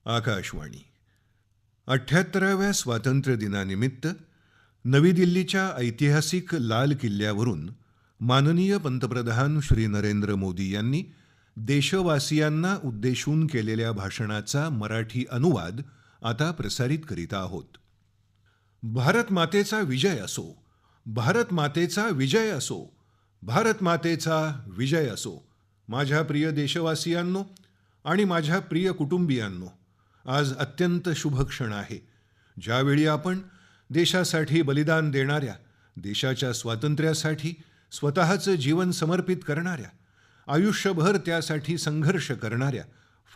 आकाशवाणी 78व्या स्वातंत्र्य दिनानिमित्त नवी दिल्लीच्या ऐतिहासिक लाल किल्ल्यावरून माननीय पंतप्रधान श्री नरेंद्र मोदी यांनी देशवासियांना उद्देशून केलेल्या भाषणाचा मराठी अनुवाद आता प्रसारित करीत आहोत. भारत मातेचा विजय असो, भारत मातेचा विजय असो, भारत मातेचा विजय असो. माझ्या प्रिय देशवासियांनो आणि माझ्या प्रिय कुटुंबियांनो, आज अत्यंत शुभ क्षण आहे, ज्यावेळी आपण देशासाठी बलिदान देणाऱ्या, देशाच्या स्वातंत्र्यासाठी स्वतःचं जीवन समर्पित करणाऱ्या, आयुष्यभर त्यासाठी संघर्ष करणाऱ्या,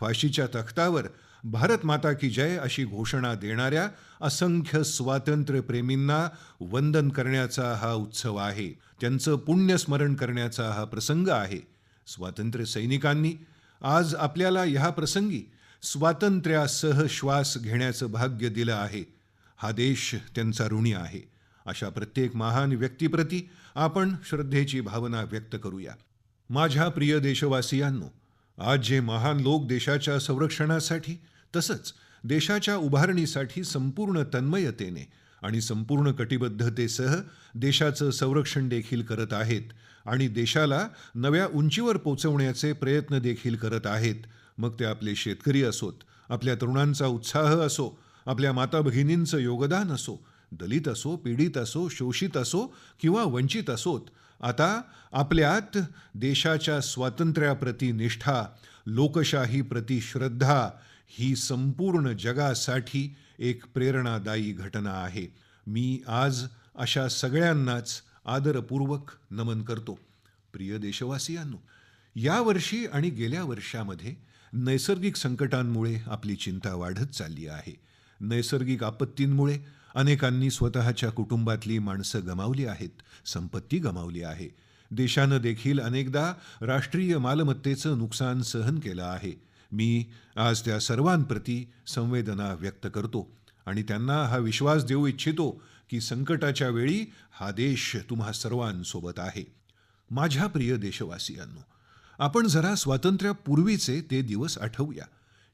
फाशीच्या तख्तावर भारत माता की जय अशी घोषणा देणाऱ्या असंख्य स्वातंत्र्यप्रेमींना वंदन करण्याचा हा उत्सव आहे. त्यांचं पुण्य स्मरण करण्याचा हा प्रसंग आहे. स्वातंत्र्य सैनिकांनी आज आपल्याला ह्या प्रसंगी स्वातंत्र्यासह श्वास घेण्याचं भाग्य दिलं आहे. हा देश त्यांचा ऋणी आहे. अशा प्रत्येक महान व्यक्तीप्रती आपण श्रद्धेची भावना व्यक्त करूया. माझ्या प्रिय देशवासियांनो, आज जे महान लोक देशाच्या संरक्षणासाठी तसंच देशाच्या उभारणीसाठी संपूर्ण तन्मयतेने आणि संपूर्ण कटिबद्धतेसह देशाचं संरक्षण देखील करत आहेत आणि देशाला नव्या उंचीवर पोचवण्याचे प्रयत्न देखील करत आहेत, मग ते आपले शेतकरी असोत, आपल्या तरुणांचा उत्साह असो, आपल्या माता भगिनींचं योगदान असो, दलित असो, पीडित असो, शोषित असो किंवा वंचित असोत, आता आपल्यात देशाच्या स्वातंत्र्याप्रती निष्ठा, लोकशाहीप्रती श्रद्धा ही संपूर्ण जगासाठी एक प्रेरणादायी घटना आहे. मी आज अशा सगळ्यांनाच आदरपूर्वक नमन करतो. प्रिय देशवासियांनो, यावर्षी आणि गेल्या वर्षामध्ये नैसर्गिक संकटांमुळे आपली चिंता वाढत चालली आहे. नैसर्गिक आपत्तींमुळे अनेकांनी स्वतःच्या कुटुंबातली माणसं गमावली आहेत, संपत्ती गमावली आहे. देशानं देखील अनेकदा राष्ट्रीय मालमत्तेचं नुकसान सहन केलं आहे. मी आज त्या सर्वांप्रती संवेदना व्यक्त करतो आणि त्यांना हा विश्वास देऊ इच्छितो की संकटाच्या वेळी हा देश तुम्हा सर्वांसोबत आहे. माझ्या प्रिय देशवासियांनो, आपण जरा स्वातंत्र्यापूर्वीचे ते दिवस आठवूया.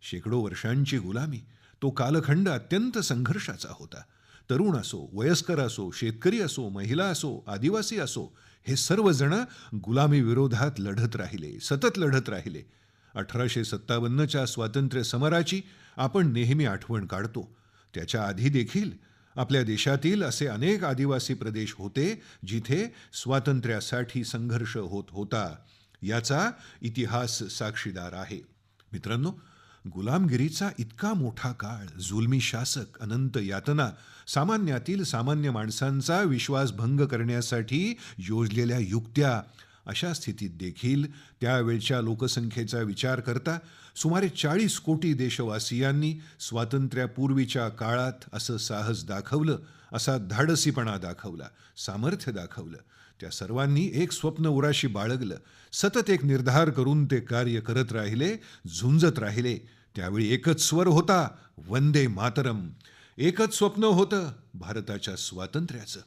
शेकडो वर्षांची गुलामी, तो कालखंड अत्यंत संघर्षाचा होता. तरुण असो, वयस्कर असो, शेतकरी असो, महिला असो, आदिवासी असो, हे सर्वजण गुलामी विरोधात लढत राहिले, सतत लढत राहिले. 1857च्या स्वातंत्र्य समराची आपण नेहमी आठवण काढतो. त्याच्या आधी देखील आपल्या देशातील असे अनेक आदिवासी प्रदेश होते जिथे स्वातंत्र्यासाठी संघर्ष होत होता. याचा इतिहास साक्षीदार आहे. मित्रांनो, गुलामगिरीचा इतका मोठा काळ, जुलमी शासक, अनंत यातना, सामान्यातील सामान्य माणसांचा विश्वासभंग करण्यासाठी योजलेल्या युक्त्या, अशा स्थितीत देखील त्यावेळच्या लोकसंख्येचा विचार करता सुमारे 40 कोटी देशवासियांनी स्वातंत्र्यापूर्वीच्या काळात असं साहस दाखवलं, असा धाडसीपणा दाखवला, सामर्थ्य दाखवलं. त्या सर्वांनी एक स्वप्न उराशी बाळगलं, सतत एक निर्धार करून ते कार्य करत राहिले, झुंजत राहिले. त्यावेळी एकच स्वर होता, वंदे मातरम. एकच स्वप्न होतं, भारताच्या स्वातंत्र्याचं.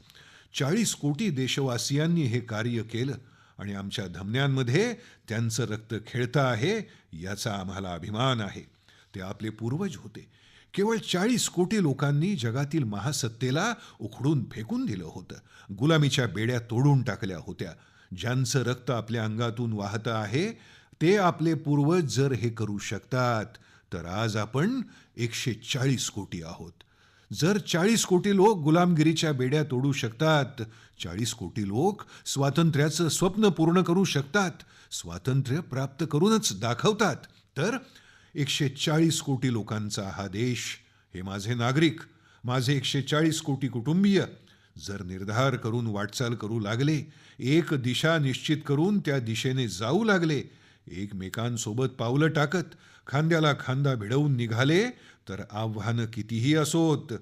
40 कोटी देशवासियांनी हे कार्य केलं आणि आमच्या धमन्यांमध्ये त्यांचं रक्त खेळतं आहे, याचा आम्हाला अभिमान आहे. ते आपले पूर्वज होते. केवळ 40 कोटी लोकांनी जगातील महासत्तेला उखडून फेकून दिलं होतं, गुलामीच्या बेड्या तोडून टाकल्या होत्या. ज्यांचं रक्त आपल्या अंगातून वाहतं आहे, ते आपले पूर्वज जर हे करू शकतात, तर आज आपण 140 कोटी आहोत. जर 40 कोटी लोक गुलामगिरीच्या बेड्या तोडू शकतात, 40 कोटी लोक स्वातंत्र्याचं स्वप्न पूर्ण करू शकतात, स्वातंत्र्य प्राप्त करूनच दाखवतात, तर 140 कोटी लोकांचा हा देश, हे माझे नागरिक, माझे 140 कोटी कुटुंबीय जर निर्धार करून वाटचाल करू लागले, एक दिशा निश्चित करून त्या दिशेने जाऊ लागले, एकमेकांसोबत पावलं टाकत खांद्याला खांदा भिडवून निघाले, तर आव्हानं कितीही असोत,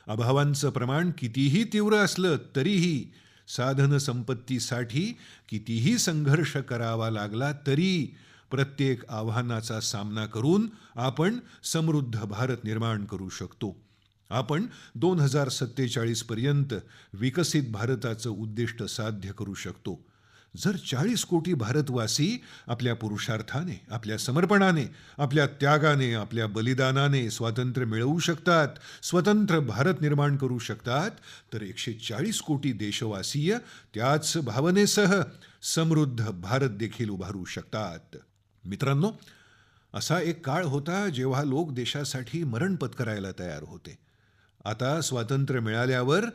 अभावांचं प्रमाण कितीही तीव्र असलं तरीही, साधन संपत्तीसाठी कितीही संघर्ष करावा लागला तरी, प्रत्येक आव्हानाचा सामना करून आपण समृद्ध भारत निर्माण करू शकतो. आपण 2047 पर्यंत विकसित भारताचं उद्दिष्ट साध्य करू शकतो. जर 40 कोटी भारतवासी आपल्या पुरुषार्थाने, आपल्या समर्पणाने, आपल्या त्यागाने, आपल्या बलिदानाने स्वातंत्र्य मिळवू शकतात, स्वतंत्र भारत निर्माण करू शकतात, तर 140 कोटी देशवासीय त्याच भावनेसह समृद्ध भारत देखील उभारू शकतात. मित्रांनो, असा एक काळ होता जेव्हा लोक देशासाठी मरण पत्करायला तयार होते. आता स्वातंत्र्य मिळाल्यावर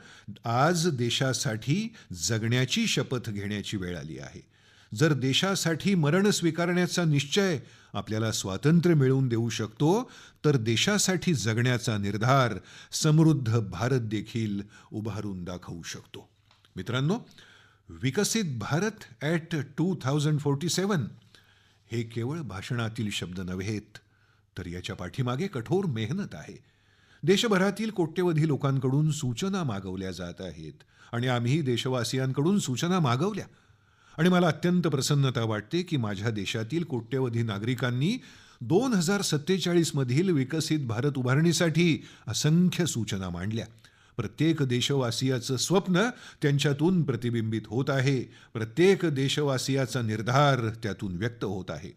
आज देशासाठी जगण्याची शपथ घेण्याची वेळ आली आहे. जर देशासाठी मरण स्वीकारण्याचा निश्चय आपल्याला स्वातंत्र्य मिळवून देऊ शकतो, तर देशासाठी जगण्याचा निर्धार समृद्ध भारत देखील उभारून दाखवू शकतो. मित्रांनो, विकसित भारत ॲट 2047 हे केवळ भाषणातील शब्द नव्हेत, तर याच्या पाठीमागे कठोर मेहनत आहे. देशभरातील कोट्यवधी लोकांकडून सूचना मागवल्या जात आहेत आणि आम्ही देशवासियांकडून सूचना मागवल्या. आणि मला अत्यंत प्रसन्नता वाटते की माझ्या देशातील कोट्यवधी नागरिकांनी 2047 मधील विकसित भारत उभारणीसाठी असंख्य सूचना मांडल्या. प्रत्येक देशवासियाचं स्वप्न त्यांच्यातून प्रतिबिंबित होत आहे. प्रत्येक देशवासियाचा निर्धार त्यातून व्यक्त होत आहे.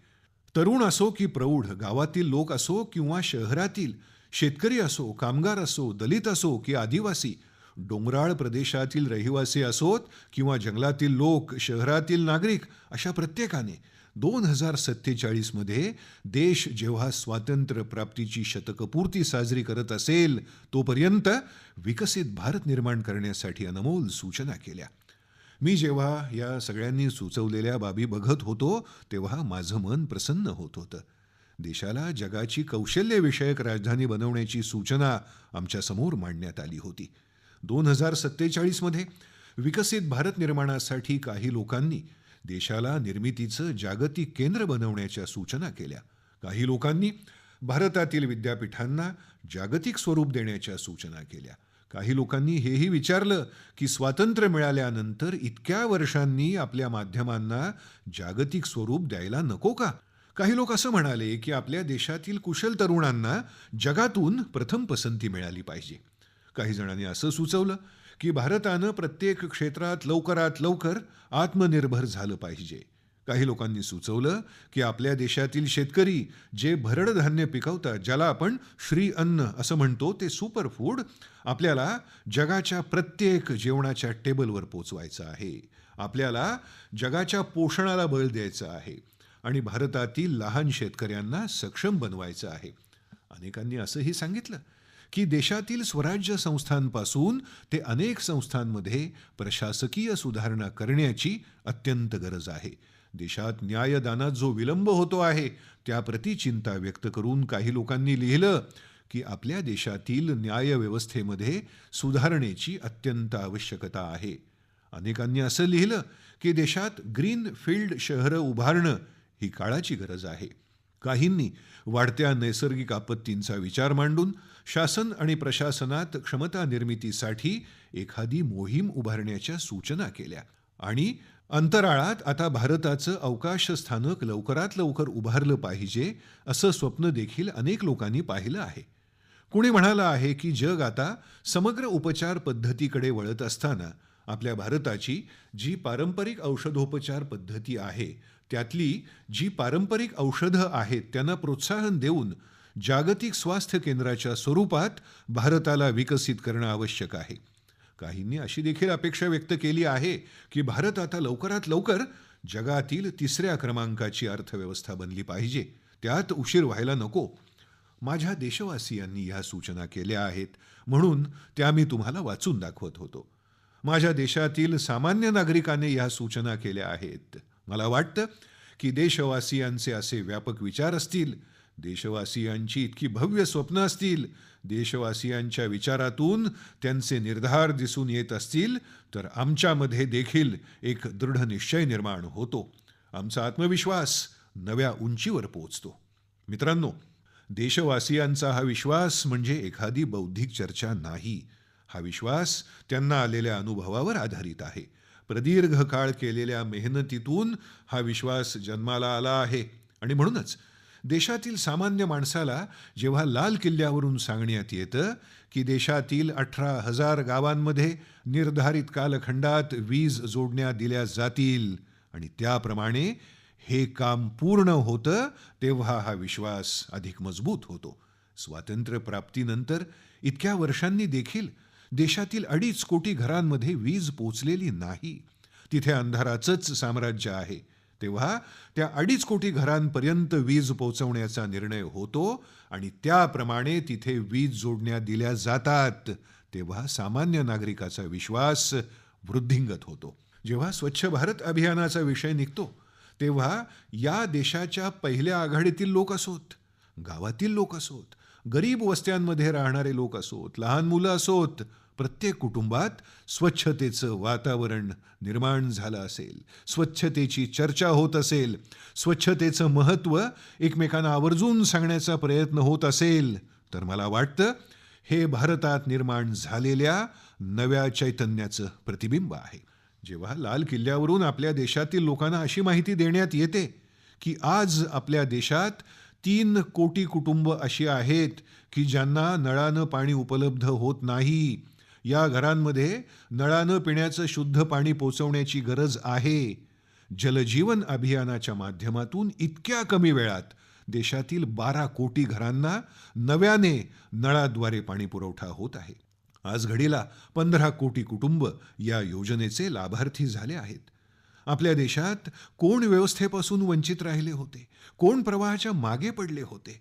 तरुण असो की प्रौढ, गावातील लोक असो किंवा शहरातील, शेतकरी असो, कामगार असो, दलित असो की आदिवासी, डोंगराळ प्रदेशातील रहिवासी असोत किंवा जंगलातील लोक, शहरातील नागरिक, अशा प्रत्येकाने 2047 मध्ये देश जेव्हा स्वातंत्र्य प्राप्तीची शतकपूर्ती साजरी करत असेल, तोपर्यंत विकसित भारत निर्माण करण्यासाठी अनमोल सूचना केल्या. मी जेव्हा या सगळ्यांनी सुचवलेल्या बाबी बघत होतो, तेव्हा माझं मन प्रसन्न होत होतं. देशाला जगाची कौशल्यविषयक राजधानी बनवण्याची सूचना आमच्यासमोर मांडण्यात आली होती. 2047 मध्ये विकसित भारत निर्माणासाठी काही लोकांनी देशाला निर्मितीचं जागतिक केंद्र बनवण्याच्या सूचना केल्या. काही लोकांनी भारतातील विद्यापीठांना जागतिक स्वरूप देण्याच्या सूचना केल्या. काही लोकांनी हेही विचारलं की स्वातंत्र्य मिळाल्यानंतर इतक्या वर्षांनी आपल्या माध्यमांना जागतिक स्वरूप द्यायला नको का? काही लोक असं म्हणाले की आपल्या देशातील कुशल तरुणांना जगातून प्रथम पसंती मिळाली पाहिजे. काही जणांनी असं सुचवलं की भारतानं प्रत्येक क्षेत्रात लवकरात लवकर आत्मनिर्भर झालं पाहिजे. काही लोकांनी सुचवलं की आपल्या देशातील शेतकरी जे भरड धान्य पिकवतात, ज्याला आपण श्री अन्न असं म्हणतो, ते सुपर फूड आपल्याला जगाच्या प्रत्येक जेवणाच्या टेबलवर पोचवायचं आहे. आपल्याला जगाच्या पोषणाला बळ द्यायचं आहे आणि भारतातील लहान शेतकऱ्यांना सक्षम बनवायचं आहे. अनेकांनी असंही सांगितलं की देशातील स्वराज्य संस्थांपासून ते अनेक संस्थांमध्ये प्रशासकीय सुधारणा करण्याची अत्यंत गरज आहे. देशात न्यायदानात जो विलंब होतो आहे, त्याप्रती चिंता व्यक्त करून काही लोकांनी लिहिलं की आपल्या देशातील न्यायव्यवस्थेमध्ये सुधारणेची अत्यंत आवश्यकता आहे. अनेकांनी असं लिहिलं की देशात ग्रीन फील्ड शहरं उभारणं ही काळाची गरज आहे. काहींनी वाढत्या नैसर्गिक आपत्तींचा विचार मांडून शासन आणि प्रशासनात क्षमता निर्मितीसाठी एखादी मोहीम उभारण्याच्या सूचना केल्या. आणि अंतराळात आता भारताचं अवकाश स्थानक लवकरात लवकर उभारलं पाहिजे, असं स्वप्न देखील अनेक लोकांनी पाहिलं आहे. कुणी म्हणालं आहे की जग आता समग्र उपचार पद्धतीकडे वळत असताना आपल्या भारताची जी पारंपरिक औषधोपचार पद्धती आहे, त्यातली जी पारंपरिक औषधं आहेत, त्यांना प्रोत्साहन देऊन जागतिक स्वास्थ्य केंद्राच्या स्वरूपात भारताला विकसित करणं आवश्यक आहे. काहींनी अशी देखील अपेक्षा व्यक्त केली आहे की भारत आता लवकरात लवकर जगातील 3ऱ्या क्रमांकाची अर्थव्यवस्था बनली पाहिजे. त्यात उशीर व्हायला नको. माझ्या देशवासियांनी ह्या सूचना केल्या आहेत, म्हणून त्या मी तुम्हाला वाचून दाखवत होतो. माझ्या देशातील सामान्य नागरिकाने ह्या सूचना केल्या आहेत. मला वाटतं की देशवासियांचे असे व्यापक विचार असतील, देशवासियांची इतकी भव्य स्वप्न असतील, देशवासियांच्या विचारातून त्यांचे निर्धार दिसून येत असतील, तर आमच्यामध्ये देखील एक दृढ निश्चय निर्माण होतो. आमचा आत्मविश्वास नव्या उंचीवर पोहोचतो. मित्रांनो, देशवासियांचा हा विश्वास म्हणजे एखादी बौद्धिक चर्चा नाही. हा विश्वास त्यांना आलेल्या अनुभवावर आधारित आहे. प्रदीर्घ काळ केलेल्या मेहनतीतून हा विश्वास जन्माला आला आहे. आणि म्हणूनच देशातील सामान्य माणसाला जेव्हा लाल किल्ल्यावरून सांगण्यात येतं की देशातील 18,000 गावांमध्ये निर्धारित कालखंडात वीज जोडण्या दिल्या जातील, आणि त्याप्रमाणे हे काम पूर्ण होतं तेव्हा हा विश्वास अधिक मजबूत होतो. स्वातंत्र्यप्राप्तीनंतर इतक्या वर्षांनी देखील देशातील 2.5 कोटी घरांमध्ये वीज पोचलेली नाही. तिथे अंधाराचंच साम्राज्य आहे. तेव्हा त्या 2.5 कोटी घरांपर्यंत वीज पोहोचवण्याचा निर्णय होतो आणि त्याप्रमाणे तिथे वीज जोडण्या दिल्या जातात. तेव्हा सामान्य नागरिकाचा विश्वास वृद्धिंगत होतो. जेव्हा स्वच्छ भारत अभियानाचा विषय निघतो तेव्हा या देशाच्या पहिल्या आघाडीतील लोक असोत, गावातील लोक असोत, गरीब वस्त्यांमध्ये राहणारे लोक असोत, लहान मुलं असोत, प्रत्येक कुटुंबात स्वच्छतेचं वातावरण निर्माण झालं असेल, स्वच्छतेची चर्चा होत असेल, स्वच्छतेचं महत्त्व एकमेकांना आवर्जून सांगण्याचा प्रयत्न होत असेल, तर मला वाटतं हे भारतात निर्माण झालेल्या नव्या चैतन्याचं प्रतिबिंब आहे. जेव्हा लाल किल्ल्यावरून आपल्या देशातील लोकांना अशी माहिती देण्यात येते की आज आपल्या देशात 3 कोटी कुटुंब अशी आहेत की ज्यांना नळानं पाणी उपलब्ध होत नाही, या घरांमध्ये नळानं पिण्याचं शुद्ध पाणी पोचवण्याची गरज आहे. जलजीवन अभियानाच्या माध्यमातून इतक्या कमी वेळात देशातील 12 कोटी घरांना नव्याने नळाद्वारे पाणी पुरवठा होत आहे. आज घडीला 15 कोटी कुटुंब या योजनेचे लाभार्थी झाले आहेत. आपल्या देशात कोण व्यवस्थेपासून वंचित राहिले होते, कोण प्रवाहाच्या मागे पडले होते.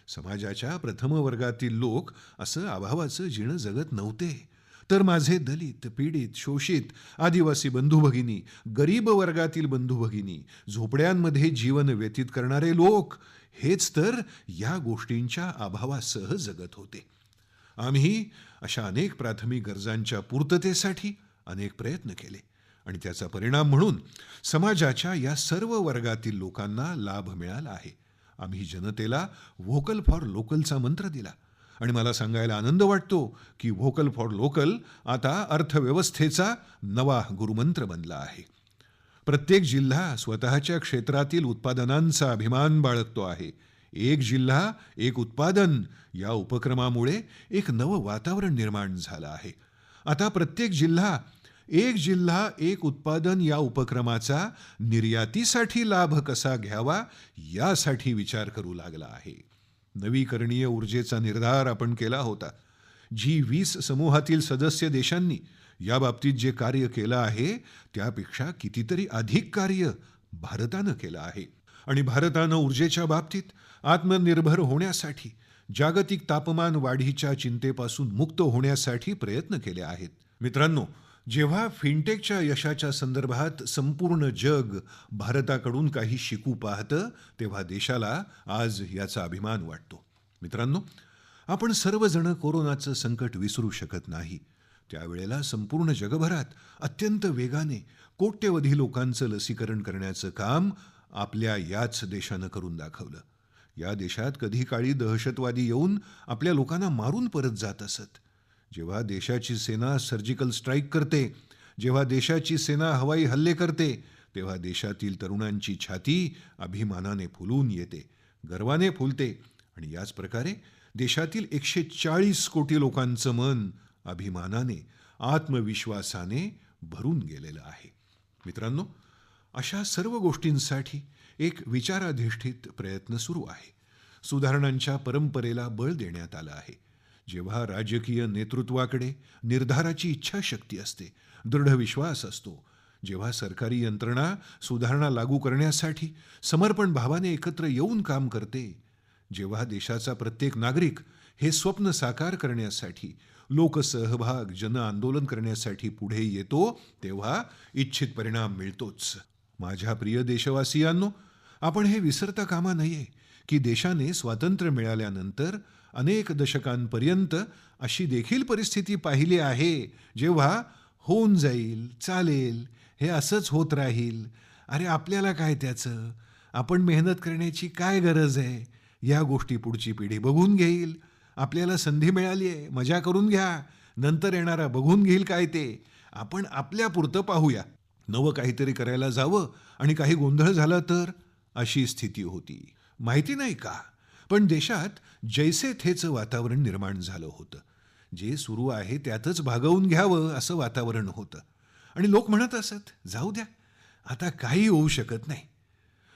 समाजाच्या प्रथम वर्गातील लोक असं अभावाचं जीणं जगत नव्हते, तर माझे दलित, पीडित, शोषित, आदिवासी बंधू भगिनी, गरीब वर्गातील बंधू भगिनी, झोपड्यांमध्ये जीवन व्यतीत करणारे लोक हेच तर या गोष्टींच्या अभावासह जगत होते. आम्ही अशा अनेक प्राथमिक गरजांच्या पूर्ततेसाठी अनेक प्रयत्न केले आणि त्याचा परिणाम म्हणून समाजाच्या या सर्व वर्गातील लोकांना लाभ मिळाला आहे. आम्ही जनतेला व्होकल फॉर लोकलचा मंत्र दिला आणि मला सांगायला आनंद वाटतो की व्होकल फॉर लोकल आता अर्थव्यवस्थेचा नवा गुरुमंत्र बनला आहे. प्रत्येक जिल्हा स्वतःच्या क्षेत्रातील उत्पादनांचा अभिमान बाळगतो आहे. एक जिल्हा एक उत्पादन या उपक्रमामुळे एक नवं वातावरण निर्माण झालं आहे. आता प्रत्येक जिल्हा एक उत्पादन या उपक्रमाचा निर्यातीसाठी लाभ कसा घ्यावा यासाठी विचार करू लागला आहे. नवीकरणीय ऊर्जेचा निर्धार आपण केला होता. G20 समूहातील सदस्य देशांनी या बाबतीत जे कार्य केलं आहे त्यापेक्षा कितीतरी अधिक कार्य भारतानं केलं आहे आणि भारतानं ऊर्जेच्या बाबतीत आत्मनिर्भर होण्यासाठी, जागतिक तापमान वाढीच्या चिंतेपासून मुक्त होण्यासाठी प्रयत्न केले आहेत. मित्रांनो, जेव्हा फिनटेकच्या यशाच्या संदर्भात संपूर्ण जग भारताकडून काही शिकू पाहतं तेव्हा देशाला आज याचा अभिमान वाटतो. मित्रांनो, आपण सर्वजण कोरोनाचं संकट विसरू शकत नाही. त्यावेळेला संपूर्ण जगभरात अत्यंत वेगाने कोट्यवधी लोकांचं लसीकरण करण्याचं काम आपल्या याच देशानं करून दाखवलं. या देशात कधी काळी दहशतवादी येऊन आपल्या लोकांना मारून परत जात असत. जेव्हा देशाची सेना सर्जिकल स्ट्राईक करते, जेव्हा देशाची सेना हवाई हल्ले करते, तेव्हा देशातील तरुणांची छाती अभिमानाने फुलून येते, गर्वाने फुलते आणि याच प्रकारे देशातील 140 कोटी लोकांचं मन अभिमानाने, आत्मविश्वासाने भरून गेलेलं आहे. मित्रांनो, अशा सर्व गोष्टींसाठी एक विचाराधिष्ठित प्रयत्न सुरू आहे. सुधारणांच्या परंपरेला बळ देण्यात आलं आहे. जेव्हा राजकीय नेतृत्वाकडे निर्धाराची इच्छाशक्ती असते, दृढ विश्वास असतो, जेव्हा सरकारी यंत्रणा सुधारणा लागू करण्यासाठी समर्पण भावाने एकत्र येऊन काम करते, जेव्हा देशाचा प्रत्येक नागरिक हे स्वप्न साकार करण्यासाठी लोकसहभाग, जन आंदोलन करण्यासाठी पुढे येतो, तेव्हा इच्छित परिणाम मिळतोच. माझ्या प्रिय देशवासियांनो, आपण हे विसरता कामा नये की देशाने स्वातंत्र्य मिळाल्यानंतर अनेक दशकांपर्यंत अशी देखील परिस्थिती पाहिली आहे जेव्हा होऊन जाईल, चालेल, हे असंच होत राहील, अरे आपल्याला काय त्याचं, आपण मेहनत करण्याची काय गरज आहे, या गोष्टी पुढची पिढी बघून घेईल, आपल्याला संधी मिळाली आहे, मजा करून घ्या, नंतर येणारा बघून घेईल काय ते, आपण आपल्यापुरतं पाहूया. नवं काहीतरी करायला जावं आणि काही गोंधळ झाला तर अशी स्थिती होती. माहिती नाही का, पण देशात जैसे थेचं वातावरण निर्माण झालं होतं. जे सुरू आहे त्यातच भागवून घ्यावं असं वातावरण होतं आणि लोक म्हणत असत, जाऊ द्या, आता काही होऊ शकत नाही.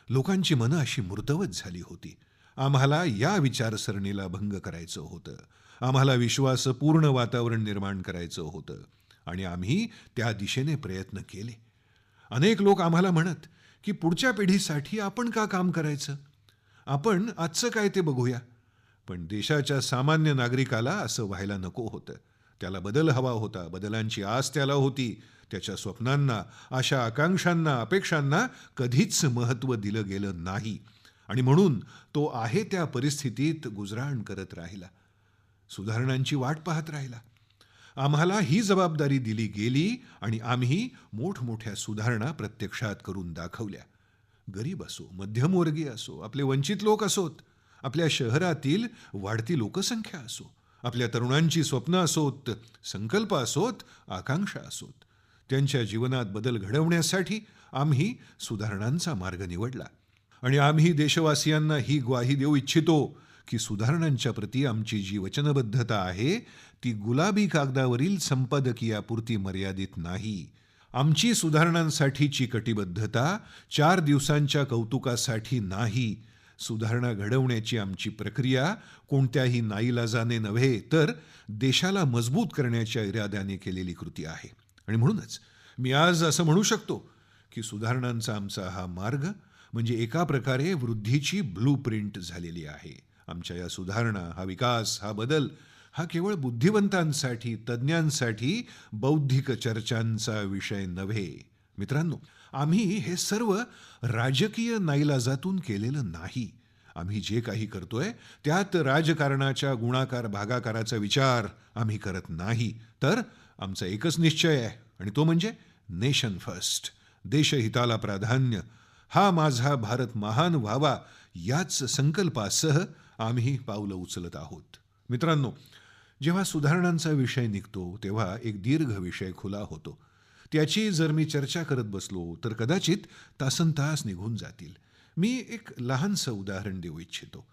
लोकांची मनं अशी मूर्तवत झाली होती. आम्हाला या विचारसरणीला भंग करायचं होतं. आम्हाला विश्वासपूर्ण वातावरण निर्माण करायचं होतं आणि आम्ही त्या दिशेने प्रयत्न केले. अनेक लोक आम्हाला म्हणत की पुढच्या पिढीसाठी आपण का काम करायचं? आपण आजचं काय ते बघूया. पण देशाच्या सामान्य नागरिकाला असं व्हायला नको होतं. त्याला बदल हवा होता, बदलांची आस त्याला होती. त्याच्या स्वप्नांना, आशा आकांक्षांना, अपेक्षांना कधीच महत्त्व दिलं गेलं नाही आणि म्हणून तो आहे त्या परिस्थितीत गुजराण करत राहिला. सुधारणांची वाट पाहत राहिला. आम्हाला ही जबाबदारी दिली गेली आणि आम्ही मोठमोठ्या सुधारणा प्रत्यक्षात करून दाखवल्या. गरीब असो, मध्यमवर्गीय असो, आपले वंचित लोक असोत, आपल्या शहरातील वाढती लोकसंख्या असो, आपल्या तरुणांची स्वप्न असोत, संकल्प असोत, आकांक्षा असोत, त्यांच्या जीवनात बदल घडवण्यासाठी आम्ही सुधारणांचा मार्ग निवडला. आणि आम्ही देशवासियांना ही ग्वाही देऊ इच्छितो की सुधारणांच्या प्रती आमची जी वचनबद्धता आहे ती गुलाबी कागदावरील संपादकीयापुरती मर्यादित नाही. आमची सुधारणांसाठीची कटिबद्धता 4 दिवसांच्या कौतुकासाठी नाही. सुधारणा घडवण्याची आमची प्रक्रिया कोणत्याही नाईलाजाने नव्हे तर देशाला मजबूत करण्याच्या इराद्याने केलेली कृती आहे. आणि म्हणूनच मी आज असं म्हणू शकतो की सुधारणांचा आमचा हा मार्ग म्हणजे एका प्रकारे वृद्धीची ब्लूप्रिंट झालेली आहे. आमच्या या सुधारणा, हा विकास, हा बदल हा केवळ बुद्धिवंतांसाठी, तज्ज्ञांसाठी बौद्धिक चर्चांचा विषय नव्हे. मित्रांनो, आम्ही हे सर्व राजकीय नाईलाजातून केलेलं नाही. आम्ही जे काही करतोय त्यात राजकारणाच्या गुणाकार भागाकाराचा विचार आम्ही करत नाही. तर आमचा एकच निश्चय आहे आणि तो म्हणजे नेशन फर्स्ट, देशहिताला प्राधान्य. हा माझा भारत महान व्हावा याच संकल्पासह आम्ही पावलं उचलत आहोत. मित्रांनो, जेव्हा सुधारणांचा विषय निघतो तेव्हा एक दीर्घ विषय खुला होतो. त्याची जर मी चर्चा करत बसलो तर कदाचित तासनतास निघून जातील. मी एक लहानसं उदाहरण देऊ इच्छितो.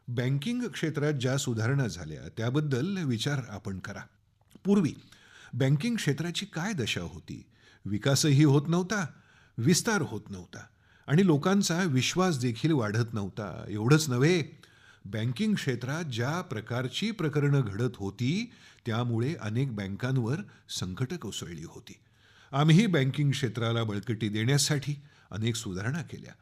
बँकिंग क्षेत्रात ज्या सुधारणा झाल्या त्याबद्दल विचार आपण करा. पूर्वी बँकिंग क्षेत्राची काय दशा होती? विकासही होत नव्हता, विस्तार होत नव्हता आणि लोकांचा विश्वास देखील वाढत नव्हता. एवढंच नव्हे, बँकिंग क्षेत्रात ज्या प्रकारची प्रकरणं घडत होती त्यामुळे अनेक बँकांवर संकटं कोसळली होती. आम्ही बँकिंग क्षेत्राला बळकटी देण्यासाठी अनेक सुधारणा केल्या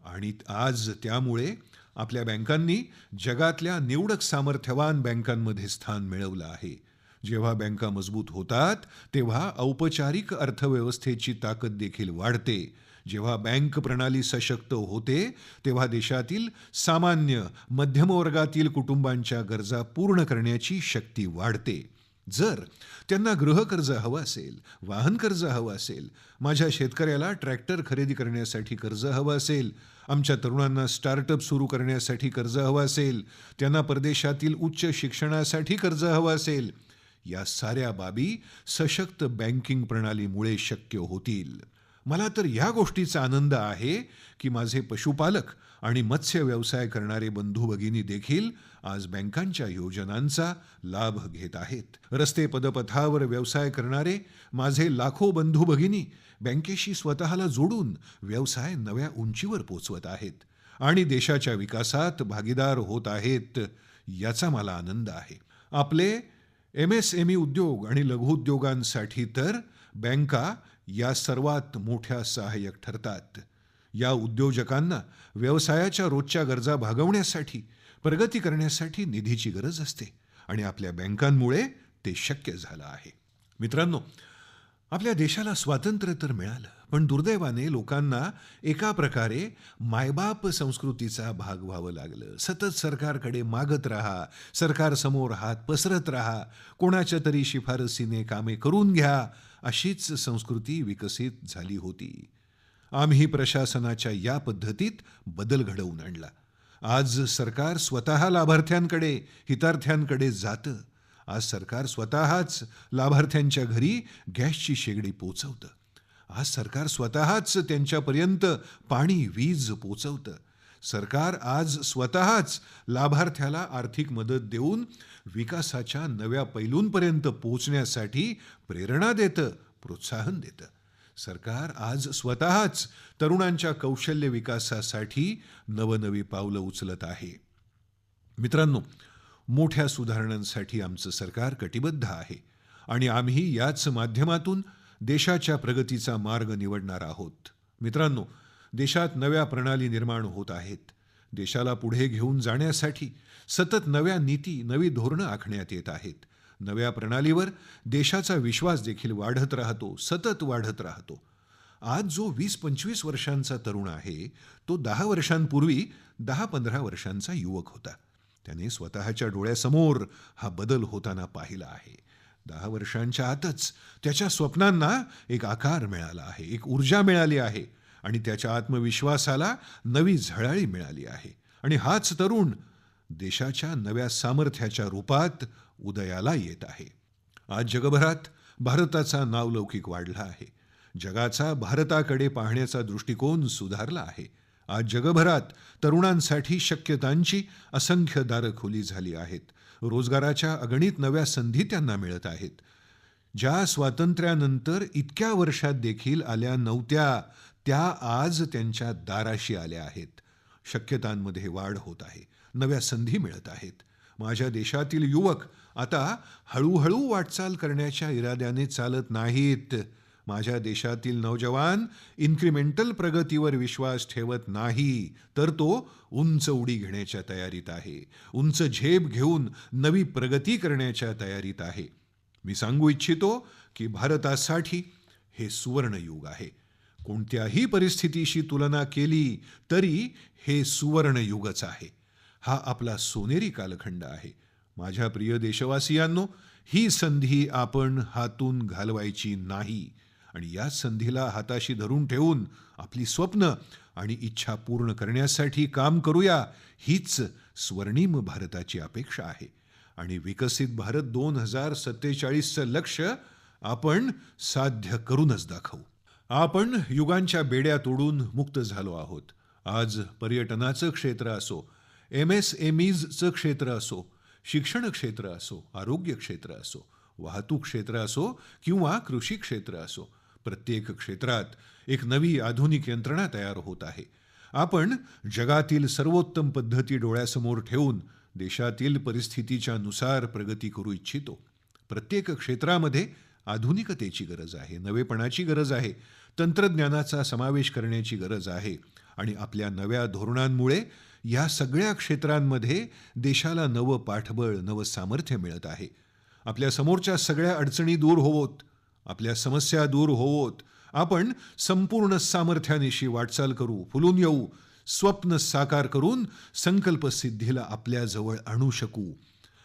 आणि आज त्यामुळे आपल्या बँकांनी जगातल्या निवडक सामर्थ्यवान बँकांमध्ये स्थान मिळवलं आहे. जेव्हा बँका मजबूत होतात तेव्हा औपचारिक अर्थव्यवस्थेची ताकद देखील वाढते. जेव्हा बँक प्रणाली सशक्त होते तेव्हा देशातील सामान्य मध्यमवर्गातील कुटुंबांच्या गरजा पूर्ण करण्याची शक्ती वाढते. जर त्यांना गृहकर्ज हवं असेल, वाहन कर्ज हवं असेल, माझ्या शेतकऱ्याला ट्रॅक्टर खरेदी करण्यासाठी कर्ज हवं असेल, आमच्या तरुणांना स्टार्टअप सुरू करण्यासाठी कर्ज हवं असेल, त्यांना परदेशातील उच्च शिक्षणासाठी कर्ज हवं असेल, या साऱ्या बाबी सशक्त बँकिंग प्रणालीमुळे शक्य होतील. मला तर या गोष्टीचा आनंद आहे की माझे पशुपालक आणि मत्स्य व्यवसाय करणारे बंधू भगिनी देखील आज बँकांच्या योजनांचा लाभ घेत आहेत. रस्ते पदपथावर व्यवसाय करणारे माझे लाखो बंधू भगिनी बँकेशी स्वतःला जोडून व्यवसाय नव्या उंचीवर पोचवत आहेत आणि देशाच्या विकासात भागीदार होत आहेत. याचा मला आनंद आहे. आपले MSME उद्योग आणि लघुउद्योगांसाठी तर बँका या सर्वात मोठ्या सहाय्यक ठरतात. या उद्योजकांना व्यवसायाच्या रोजच्या गरजा भागवण्यासाठी, प्रगती करण्यासाठी निधीची गरज असते आणि आपल्या बँकांमुळे ते शक्य झालं आहे. मित्रांनो, आपल्या देशाला स्वातंत्र्य तर मिळालं, पण दुर्दैवाने लोकांना एका प्रकारे मायबाप संस्कृतीचा भाग व्हावं लागलं. सतत सरकारकडे मागत राहा, सरकारसमोर हात पसरत राहा, कोणाच्या तरी शिफारसीने कामे करून घ्या, अशीच संस्कृती विकसित झाली होती. आम्ही प्रशासनाच्या या पद्धतीत बदल घडवून आणला. आज सरकार स्वतः लाभार्थ्यांकडे, हितार्थ्यांकडे जातं. आज सरकार स्वतःच लाभार्थ्यांच्या घरी गॅसची शेगडी पोचवतं. आज सरकार स्वतःच त्यांच्यापर्यंत पाणी, वीज पोचवतं. सरकार आज स्वतःच लाभार्थ्याला आर्थिक मदत देऊन विकासाच्या नव्या पैलूंपर्यंत पोहोचण्यासाठी प्रेरणा देतं, प्रोत्साहन देतं. सरकार आज स्वतःच तरुणांच्या कौशल्य विकासासाठी नवनवी पावलं उचलत आहे. मित्रांनो, मोठ्या सुधारणांसाठी आमचं सरकार कटिबद्ध आहे आणि आम्ही याच माध्यमातून देशाच्या प्रगतीचा मार्ग निवडणार आहोत. मित्रांनो, देशात नव्या प्रणाली निर्माण होत आहेत. देशाला पुढे घेऊन जाण्यासाठी सतत नव्या नीती, नवी धोरणं आखण्यात येत आहेत. नव्या प्रणालीवर देशाचा विश्वास देखील वाढत राहतो, सतत वाढत राहतो. आज जो 20-25 वर्षांचा तरुण आहे, तो 10 वर्षांपूर्वी 10-15 वर्षांचा युवक होता. त्याने स्वतःच्या डोळ्यासमोर हा बदल होताना पाहिला आहे. 10 वर्षांच्या आतच त्याच्या स्वप्नांना एक आकार मिळाला आहे, एक ऊर्जा मिळाली आहे आणि त्याच्या आत्मविश्वासाला नवी झळाळी मिळाली आहे. आणि हाच तरुण देशाच्या नव्या सामर्थ्याच्या रूपात उदयाला येत आहे. आज जगभरात भारताचा नावलौकिक वाढला आहे. जगाचा भारताकडे पाहण्याचा दृष्टिकोन सुधारला आहे. आज जगभरात तरुणांसाठी शक्यतांची असंख्य दारं खुली झाली आहेत. रोजगाराच्या अगणित नव्या संधी त्यांना मिळत आहेत. ज्या स्वातंत्र्यानंतर इतक्या वर्षात देखील आल्या नव्हत्या, त्या आज त्यांच्या दाराशी आल्या आहेत. शक्यतांमध्ये वाढ होत आहे, नव्या संधी मिळत आहेत. माझ्या देशातील युवक आता हळूहळू वाटचाल करण्याच्या इराद्याने चालत नाहीत. माझ्या देशातील नौजवान इन्क्रिमेंटल प्रगतीवर विश्वास ठेवत नाही, तर तो उंच उडी घेण्याच्या तयारीत आहे. उंच झेप घेऊन नवी प्रगती करण्याच्या तयारीत आहे. मी सांगू इच्छितो की भारतासाठी हे सुवर्णयुग आहे. कोणत्याही परिस्थितीशी तुलना केली तरी हे सुवर्णयुगच आहे. हा आपला सोनेरी कालखंड आहे. माझ्या प्रिय देशवासियांनो, ही संधी आपण हातून घालवायची नाही आणि या संधीला हाताशी धरून ठेवून आपली स्वप्न आणि इच्छा पूर्ण करण्यासाठी काम करूया. हीच स्वर्णिम भारताची अपेक्षा आहे आणि विकसित भारत 2047चं लक्ष्य आपण साध्य करूनच दाखवू. आपण युगांच्या बेड्या तोडून मुक्त झालो आहोत. आज पर्यटनाचं क्षेत्र असो, MSMEचं क्षेत्र असो, शिक्षण क्षेत्र असो, आरोग्य क्षेत्र असो, वाहतूक क्षेत्र असो किंवा कृषी क्षेत्र असो, प्रत्येक क्षेत्रात एक नवी आधुनिक यंत्रणा तयार होत आहे. आपण जगातील सर्वोत्तम पद्धती डोळ्यासमोर ठेवून देशातील परिस्थितीच्या नुसार प्रगती करू इच्छितो. प्रत्येक क्षेत्रामध्ये आधुनिकतेची गरज आहे, नवेपणाची गरज आहे, तंत्रज्ञानाचा समावेश करण्याची गरज आहे आणि आपल्या नव्या धोरणांमुळे या सगळ्या क्षेत्रांमध्ये देशाला नवं पाठबळ, नवं सामर्थ्य मिळत आहे. आपल्या समोरच्या सगळ्या अडचणी दूर होवोत, आपल्या समस्या दूर होवोत, आपण संपूर्ण सामर्थ्यानिशी वाटचाल करू, फुलून येऊ, स्वप्न साकार करून संकल्पसिद्धीला आपल्याजवळ आणू शकू,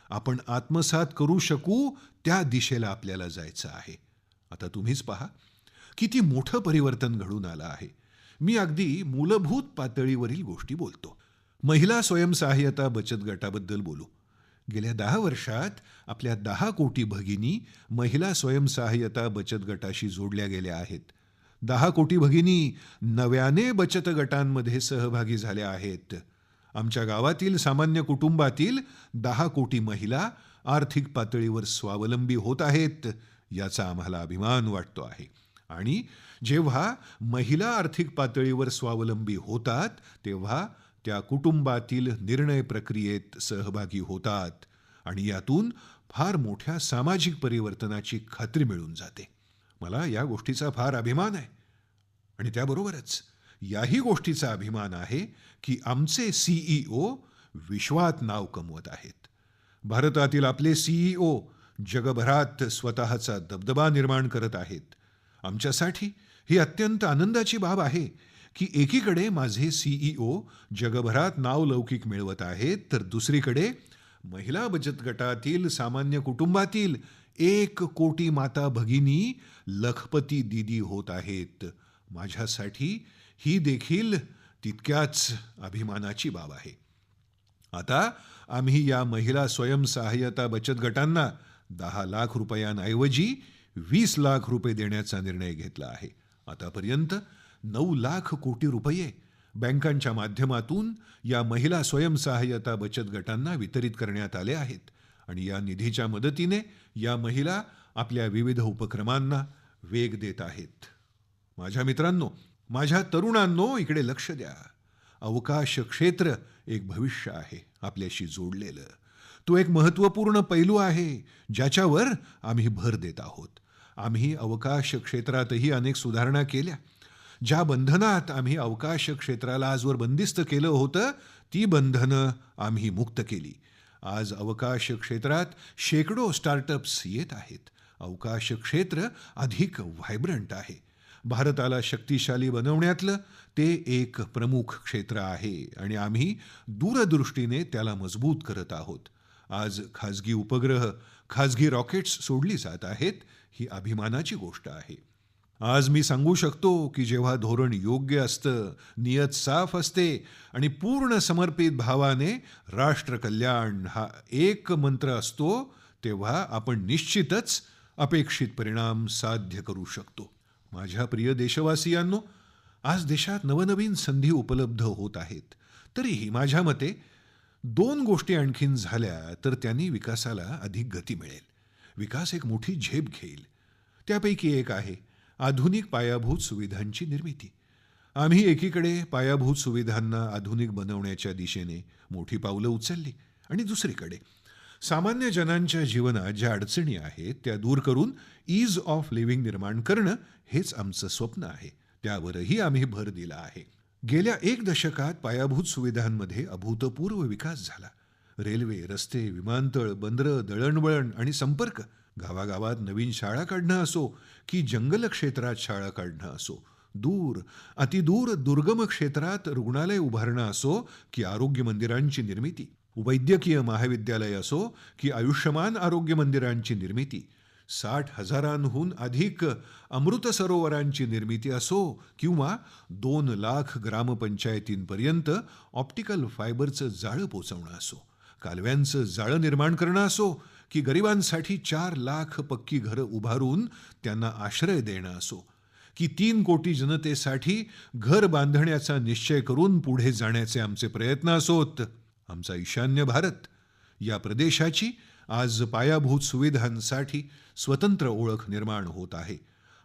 आपण आत्मसात करू शकू. त्या दिशेला आपल्याला जायचं आहे. आता तुम्हीच पहा किती मोठं परिवर्तन घडून आलं आहे. मी अगदी मूलभूत पातळीवरील गोष्टी बोलतो. महिला स्वयंसहाय्यता बचत गटाबद्दल बोलू. गेल्या 10 वर्षात आपल्या 10 कोटी भगिनी महिला स्वयंसहाय्यता बचत गटाशी जोडल्या गेल्या आहेत. 10 कोटी भगिनी नव्याने बचत गटांमध्ये सहभागी झाल्या आहेत. आमच्या गावातील सामान्य कुटुंबातील 10 कोटी महिला आर्थिक पातळीवर स्वावलंबी होत आहेत, याचा आम्हाला अभिमान वाटतो आहे. आणि जेव्हा महिला आर्थिक पातळीवर स्वावलंबी होतात, तेव्हा त्या कुटुंबातील निर्णय प्रक्रियेत सहभागी होतात आणि यातून फार मोठ्या सामाजिक परिवर्तनाची खात्री मिळून जाते. मला या गोष्टीचा फार अभिमान आहे आणि त्याबरोबरच याही गोष्टीचा अभिमान आहे की आमचे CEO विश्वात नाव कमवत आहेत. भारतातील आपले CEO जगभरात स्वतःचा दबदबा निर्माण करत आहेत. आमच्यासाठी ही अत्यंत आनंदाची बाब आहे की एकीकडे माझे CEO जगभरात नावलौकिक मिळवत आहेत, तर दुसरीकडे महिला बचत गटातील सामान्य कुटुंबातील 1 कोटी माता भगिनी लखपती दीदी होत आहेत. माझ्यासाठी ही देखील तितक्याच अभिमानाची बाब आहे. आता आम्ही या महिला स्वयंसहाय्यता बचत गटांना 10 लाख रुपयांऐवजी 20 लाख रुपये देण्याचा निर्णय घेतला आहे. आतापर्यंत 9 लाख कोटी रुपये बँकांच्या माध्यमातून या महिला स्वयंसहाय्यता बचत गटांना वितरित करण्यात आले आहेत आणि या निधीच्या मदतीने या महिला आपल्या विविध उपक्रमांना वेग देत आहेत. माझ्या मित्रांनो, माझ्या तरुणांनो, इकडे लक्ष द्या. अवकाश क्षेत्र एक भविष्य आहे आपल्याशी जोडलेलं. तो एक महत्त्वपूर्ण पैलू आहे ज्याच्यावर आम्ही भर देत आहोत. आम्ही अवकाश क्षेत्रातही अनेक सुधारणा केल्या. ज्या बंधनात आम्ही अवकाश क्षेत्राला आजवर बंदिस्त केलं होतं, ती बंधनं आम्ही मुक्त केली. आज अवकाश क्षेत्रात शेकडो स्टार्टअप्स येत आहेत. अवकाश क्षेत्र अधिक व्हायब्रंट आहे. भारताला शक्तिशाली बनवण्यातलं ते एक प्रमुख क्षेत्र आहे आणि आम्ही दूरदृष्टीने त्याला मजबूत करत आहोत. आज खासगी उपग्रह, खासगी रॉकेट्स सोडली जात आहेत, ही अभिमानाची गोष्ट आहे. आज मी सांगू शकतो की जेव्हा धोरण योग्य असतं, नियत साफ असते आणि पूर्ण समर्पित भावाने राष्ट्रकल्याण हा एक मंत्र असतो, तेव्हा आपण निश्चितच अपेक्षित परिणाम साध्य करू शकतो. माझ्या प्रिय देशवासियांनो, आज देशात नवनवीन संधी उपलब्ध होत आहेत. तरीही माझ्या मते दोन गोष्टी आणखीन झाल्या तर त्यांनी विकासाला अधिक गती मिळेल. विकास एक मोठी झेप घेईल. त्यापैकी एक आहे आधुनिक पायाभूत सुविधांची निर्मिती. आम्ही एकीकडे पायाभूत सुविधांना आधुनिक बनवण्याच्या दिशेने मोठी पावलं उचलली आणि दुसरीकडे सामान्य जनांच्या जीवनात ज्या अडचणी आहेत त्या दूर करून ईज ऑफ लिव्हिंग निर्माण करणं हेच आमचं स्वप्न आहे. त्यावरही आम्ही भर दिला आहे. गेल्या एक दशकात पायाभूत सुविधांमध्ये अभूतपूर्व विकास झाला. रेल्वे, रस्ते, विमानतळ, बंदरं, दळणवळण आणि संपर्क, गावागावात नवीन शाळा काढणं असो की जंगल क्षेत्रात शाळा काढणं असो, दूर अतिदूर दुर्गम क्षेत्रात रुग्णालय उभारणं असो की आरोग्य मंदिरांची निर्मिती, वैद्यकीय महाविद्यालय असो की आयुष्यमान आरोग्य मंदिरांची निर्मिती, 60,000हून अधिक अमृत सरोवरांची निर्मिती असो किंवा 2 लाख ग्रामपंचायतींपर्यंत ऑप्टिकल फायबरचं जाळं पोचवणं असो, कालव्यांचं जाळं निर्माण करणं असो की गरिबांसाठी 4 लाख पक्की घरं उभारून त्यांना आश्रय देणं असो की 3 कोटी जनतेसाठी घर बांधण्याचा निश्चय करून पुढे जाण्याचे आमचे प्रयत्न असोत. आमचा ईशान्य भारत या प्रदेशाची आज पायाभूत सुविधांसाठी स्वतंत्र ओळख निर्माण होत आहे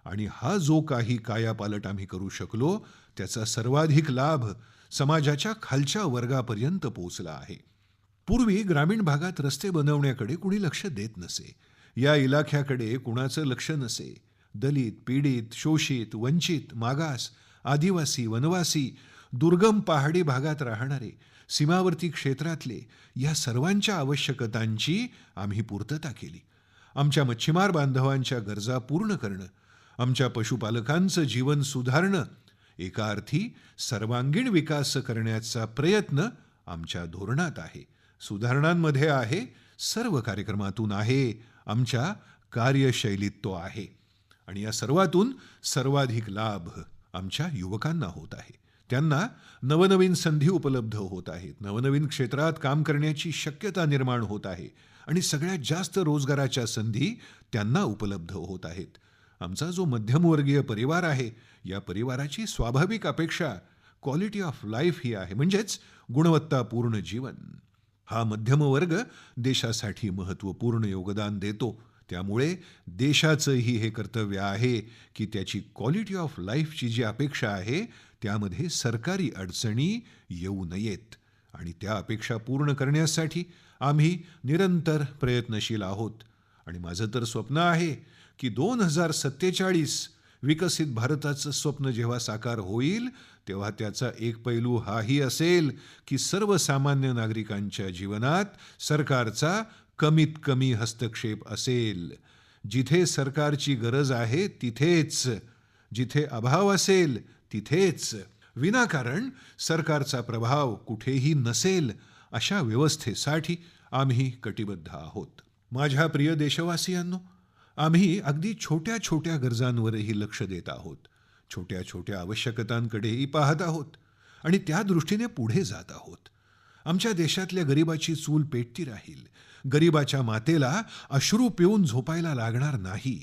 आणि हा जो काही कायापालट आम्ही करू शकलो त्याचा सर्वाधिक लाभ समाजाच्या खालच्या वर्गापर्यंत पोहोचला आहे. पूर्वी ग्रामीण भागात रस्ते बनवण्याकडे कुणी लक्ष देत नसे. या इलाख्याकडे कुणाचं लक्ष नसे. दलित, पीडित, शोषित, वंचित, मागास, आदिवासी, वनवासी, दुर्गम पहाडी भागात राहणारे, सीमावर्ती क्षेत्रातले या सर्वांच्या आवश्यकतांची आम्ही पूर्तता केली. आमच्या मच्छीमार बांधवांच्या गरजा पूर्ण करणं, आमच्या पशुपालकांचं जीवन सुधारणं, एका अर्थी सर्वांगीण विकास करण्याचा प्रयत्न आमच्या धोरणात आहे, सुधारणांमध्ये आहे, सर्व कार्यक्रमातून आहे, आमच्या कार्यशैलीत तो आहे. आणि या सर्वातून सर्वाधिक लाभ आमच्या युवकांना होत आहे. त्यांना नवनवीन संधी उपलब्ध होत आहेत, नवनवीन क्षेत्रात काम करण्याची शक्यता निर्माण होत आहे आणि सगळ्यात जास्त रोजगाराच्या संधी त्यांना उपलब्ध होत आहेत. आमचा जो मध्यमवर्गीय परिवार आहे, या परिवाराची स्वाभाविक अपेक्षा क्वालिटी ऑफ लाईफ ही आहे, म्हणजेच गुणवत्तापूर्ण जीवन. हा मध्यमवर्ग देशासाठी महत्त्वपूर्ण योगदान देतो. त्यामुळे देशाचंही हे कर्तव्य आहे की त्याची क्वालिटी ऑफ लाईफची जी अपेक्षा आहे त्यामध्ये सरकारी अडचणी येऊ नयेत आणि त्या अपेक्षा पूर्ण करण्यासाठी आम्ही निरंतर प्रयत्नशील आहोत. आणि माझं तर स्वप्न आहे की 2047 विकसित भारताचं स्वप्न जेव्हा साकार होईल तेव्हा त्याचा एक पैलू हाही असेल की सर्वसामान्य नागरिकांच्या जीवनात सरकारचा कमीत कमी हस्तक्षेप असेल. जिथे सरकारची गरज आहे तिथेच, जिथे अभाव असेल तिथेच, विनाकारण सरकारचा प्रभाव कुठेही नसेल, अशा व्यवस्थेसाठी आम्ही कटिबद्ध आहोत. माझ्या प्रिय देशवासियांनो, आम्ही अगदी छोट्या छोट्या गरजांवरही लक्ष देत आहोत, छोट्या छोट्या आवश्यकतांकडेही पाहत आहोत आणि त्या दृष्टीने पुढे जात आहोत. आमच्या देशातल्या गरिबाची चूल पेटती राहील. गरिबाच्या मातेला अश्रू पिऊन झोपायला लागणार नाही.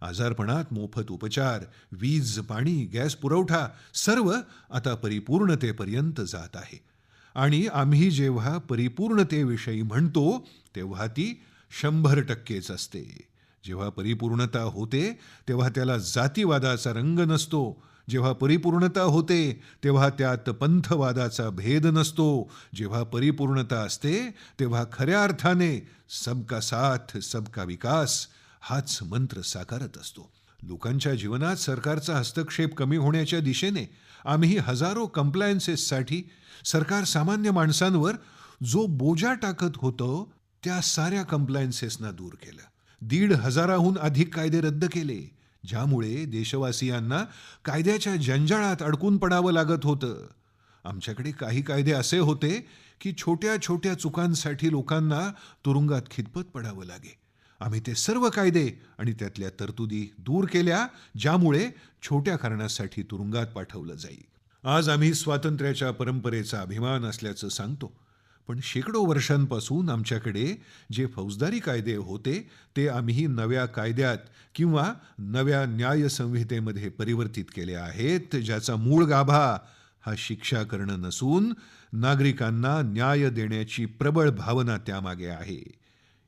आजारपणात मोफत उपचार, वीज, पाणी, गॅस पुरवठा सर्व आता परिपूर्णतेपर्यंत जात आहे. आणि आम्ही जेव्हा परिपूर्णतेविषयी म्हणतो तेव्हा ती 100%च असते. जेव्हा परिपूर्णता होते तेव्हा त्याला जातीवादाचा रंग नसतो, जेव्हा परिपूर्णता होते तेव्हा त्यात पंथवादाचा भेद नसतो. जेव्हा परिपूर्णता असते तेव्हा खऱ्या अर्थाने सबका साथ सबका विकास हाच मंत्र साकारत असतो. लोकांच्या जीवनात सरकारचा हस्तक्षेप कमी होण्याच्या दिशेने आम्ही हजारो कंप्लायन्सेससाठी सरकार सामान्य माणसांवर जो बोजा टाकत होतं त्या साऱ्या कंप्लायन्सेसना दूर केलं. 1,500हून अधिक कायदे रद्द केले, ज्यामुळे देशवासियांना कायद्याच्या जंजाळात अडकून पडावं लागत होतं. आमच्याकडे काही कायदे असे होते की छोट्या छोट्या चुकांसाठी लोकांना तुरुंगात खितपत पडावं लागे. आम्ही ते सर्व कायदे आणि त्यातल्या तरतुदी दूर केल्या, ज्यामुळे छोट्या कारणासाठी तुरुंगात पाठवलं जाई. आज आम्ही स्वातंत्र्याच्या परंपरेचा अभिमान असल्याचं सांगतो, पण शेकडो वर्षांपासून आमच्याकडे जे फौजदारी कायदे होते ते आम्ही नव्या कायद्यात किंवा नव्या न्याय संहितेमध्ये परिवर्तित केले आहेत, ज्याचा मूळ गाभा हा शिक्षा करणं नसून नागरिकांना न्याय देण्याची प्रबळ भावना त्यामागे आहे.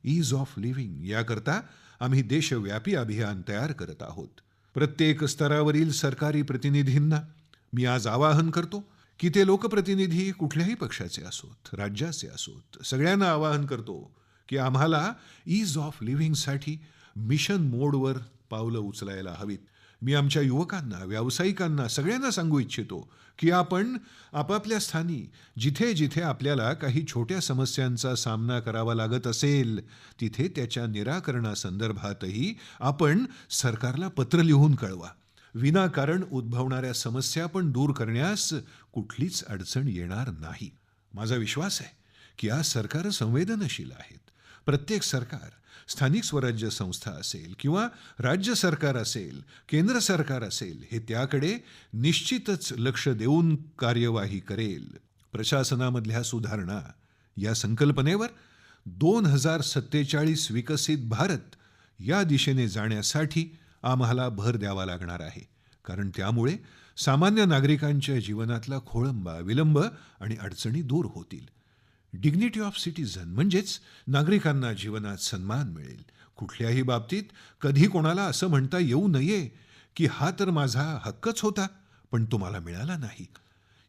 ईज ऑफ लिव्हिंग याकरता आम्ही देशव्यापी अभियान तयार करत आहोत. प्रत्येक स्तरावरील सरकारी प्रतिनिधींना मी आज आवाहन करतो की ते लोकप्रतिनिधी कुठल्याही पक्षाचे असोत, राज्याचे असोत, सगळ्यांना आवाहन करतो की आम्हाला ईज ऑफ लिव्हिंगसाठी मिशन मोडवर पावलं उचलायला हवीत. मी आमच्या युवकांना, व्यावसायिकांना सगळ्यांना सांगू इच्छितो की आपण आपापल्या स्थानी जिथे जिथे आपल्याला काही छोट्या समस्यांचा सामना करावा लागत असेल तिथे त्याच्या निराकरणासंदर्भातही आपण सरकारला पत्र लिहून कळवा. विनाकारण उद्भवणाऱ्या समस्या पण दूर करण्यास कुठलीच अडचण येणार नाही. माझा विश्वास आहे की आज सरकार संवेदनशील आहेत. प्रत्येक सरकार, स्थानिक स्वराज्य संस्था असेल किंवा राज्य सरकार असेल, केंद्र सरकार असेल, हे त्याकडे निश्चितच लक्ष देऊन कार्यवाही करेल. प्रशासनामधल्या सुधारणा या संकल्पनेवर 2047 विकसित भारत या दिशेने जाण्यासाठी आम्हाला भर द्यावा लागणार आहे, कारण त्यामुळे सामान्य नागरिकांच्या जीवनातला खोळंबा, विलंब आणि अडचणी दूर होतील. डिग्निटी ऑफ सिटीझन म्हणजेच नागरिकांना जीवनात सन्मान मिळेल. कुठल्याही बाबतीत कधी कोणाला असं म्हणता येऊ नये की हा तर माझा हक्कच होता पण तो मला मिळाला नाही.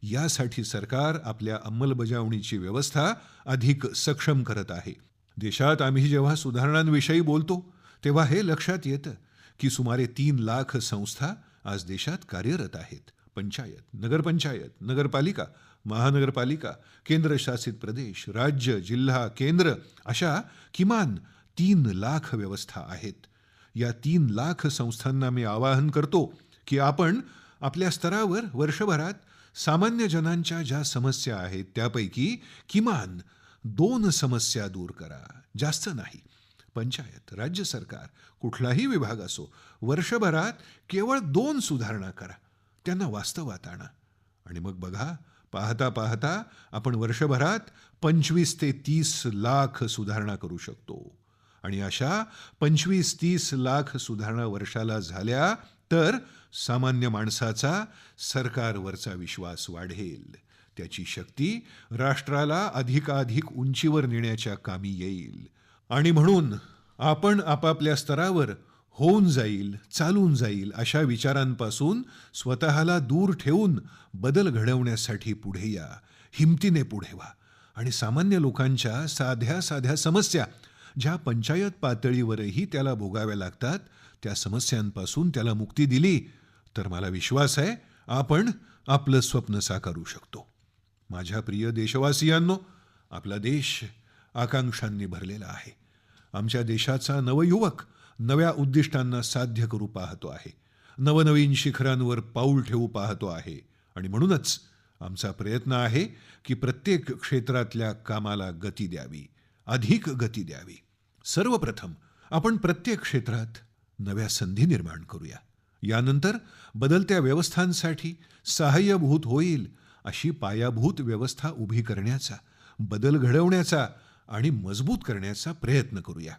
यासाठी सरकार आपल्या अंमलबजावणीची व्यवस्था अधिक सक्षम करत आहे. देशात आम्ही जेव्हा सुधारणांविषयी बोलतो तेव्हा हे लक्षात येतं की सुमारे 3 लाख संस्था आज देशात कार्यरत आहेत. पंचायत, नगरपंचायत, नगरपालिका, महानगरपालिका, केंद्रशासित प्रदेश, राज्य, जिल्हा, केंद्र अशा किमान 3 लाख व्यवस्था आहेत. या 3 लाख संस्थांना मी आवाहन करतो की आपण आपल्या स्तरावर वर्षभरात सामान्य जनांच्या ज्या समस्या आहेत त्यापैकी किमान 2 समस्या दूर करा, जास्त नाही. पंचायत, राज्य सरकार, कुठलाही विभाग असो, वर्षभरात केवळ 2 सुधारणा करा, त्यांना वास्तवात आणा आणि मग बघा, पाहता पाहता आपण वर्षभरात 25 ते 30 लाख सुधारणा करू शकतो. आणि अशा 25-30 लाख सुधारणा वर्षाला झाल्या तर सामान्य माणसाचा सरकारवरचा विश्वास वाढेल. त्याची शक्ती राष्ट्राला अधिकाधिक उंचीवर नेण्याच्या कामी येईल. आणि म्हणून आपण आपापल्या स्तरावर होऊन जाईल, चालून जाईल अशा विचारांपासून स्वतःला दूर ठेवून बदल घडवण्यासाठी पुढे या, हिमतीने पुढे व्हा आणि सामान्य लोकांच्या साध्या साध्या समस्या ज्या पंचायत पातळीवरही त्याला भोगाव्या लागतात त्या समस्यांपासून त्याला मुक्ती दिली तर मला विश्वास आहे आपण आपलं स्वप्न साकारू शकतो. माझ्या प्रिय देशवासियांनो, आपला देश आकांक्षांनी भरलेला आहे. आमच्या देशाचा नवयुवक नव्या उद्दिष्टांना साध्य करू पाहतो आहे, नवनवीन शिखरांवर पाऊल ठेवू पाहतो आहे. आणि म्हणूनच आमचा प्रयत्न आहे की प्रत्येक क्षेत्रातल्या कामाला गती द्यावी, अधिक गती द्यावी. सर्वप्रथम आपण प्रत्येक क्षेत्रात नव्या संधी निर्माण करूया. यानंतर बदलत्या व्यवस्थांसाठी सहाय्यभूत होईल अशी पायाभूत व्यवस्था उभी करण्याचा, बदल घडवण्याचा आणि मजबूत करण्याचा प्रयत्न करूया.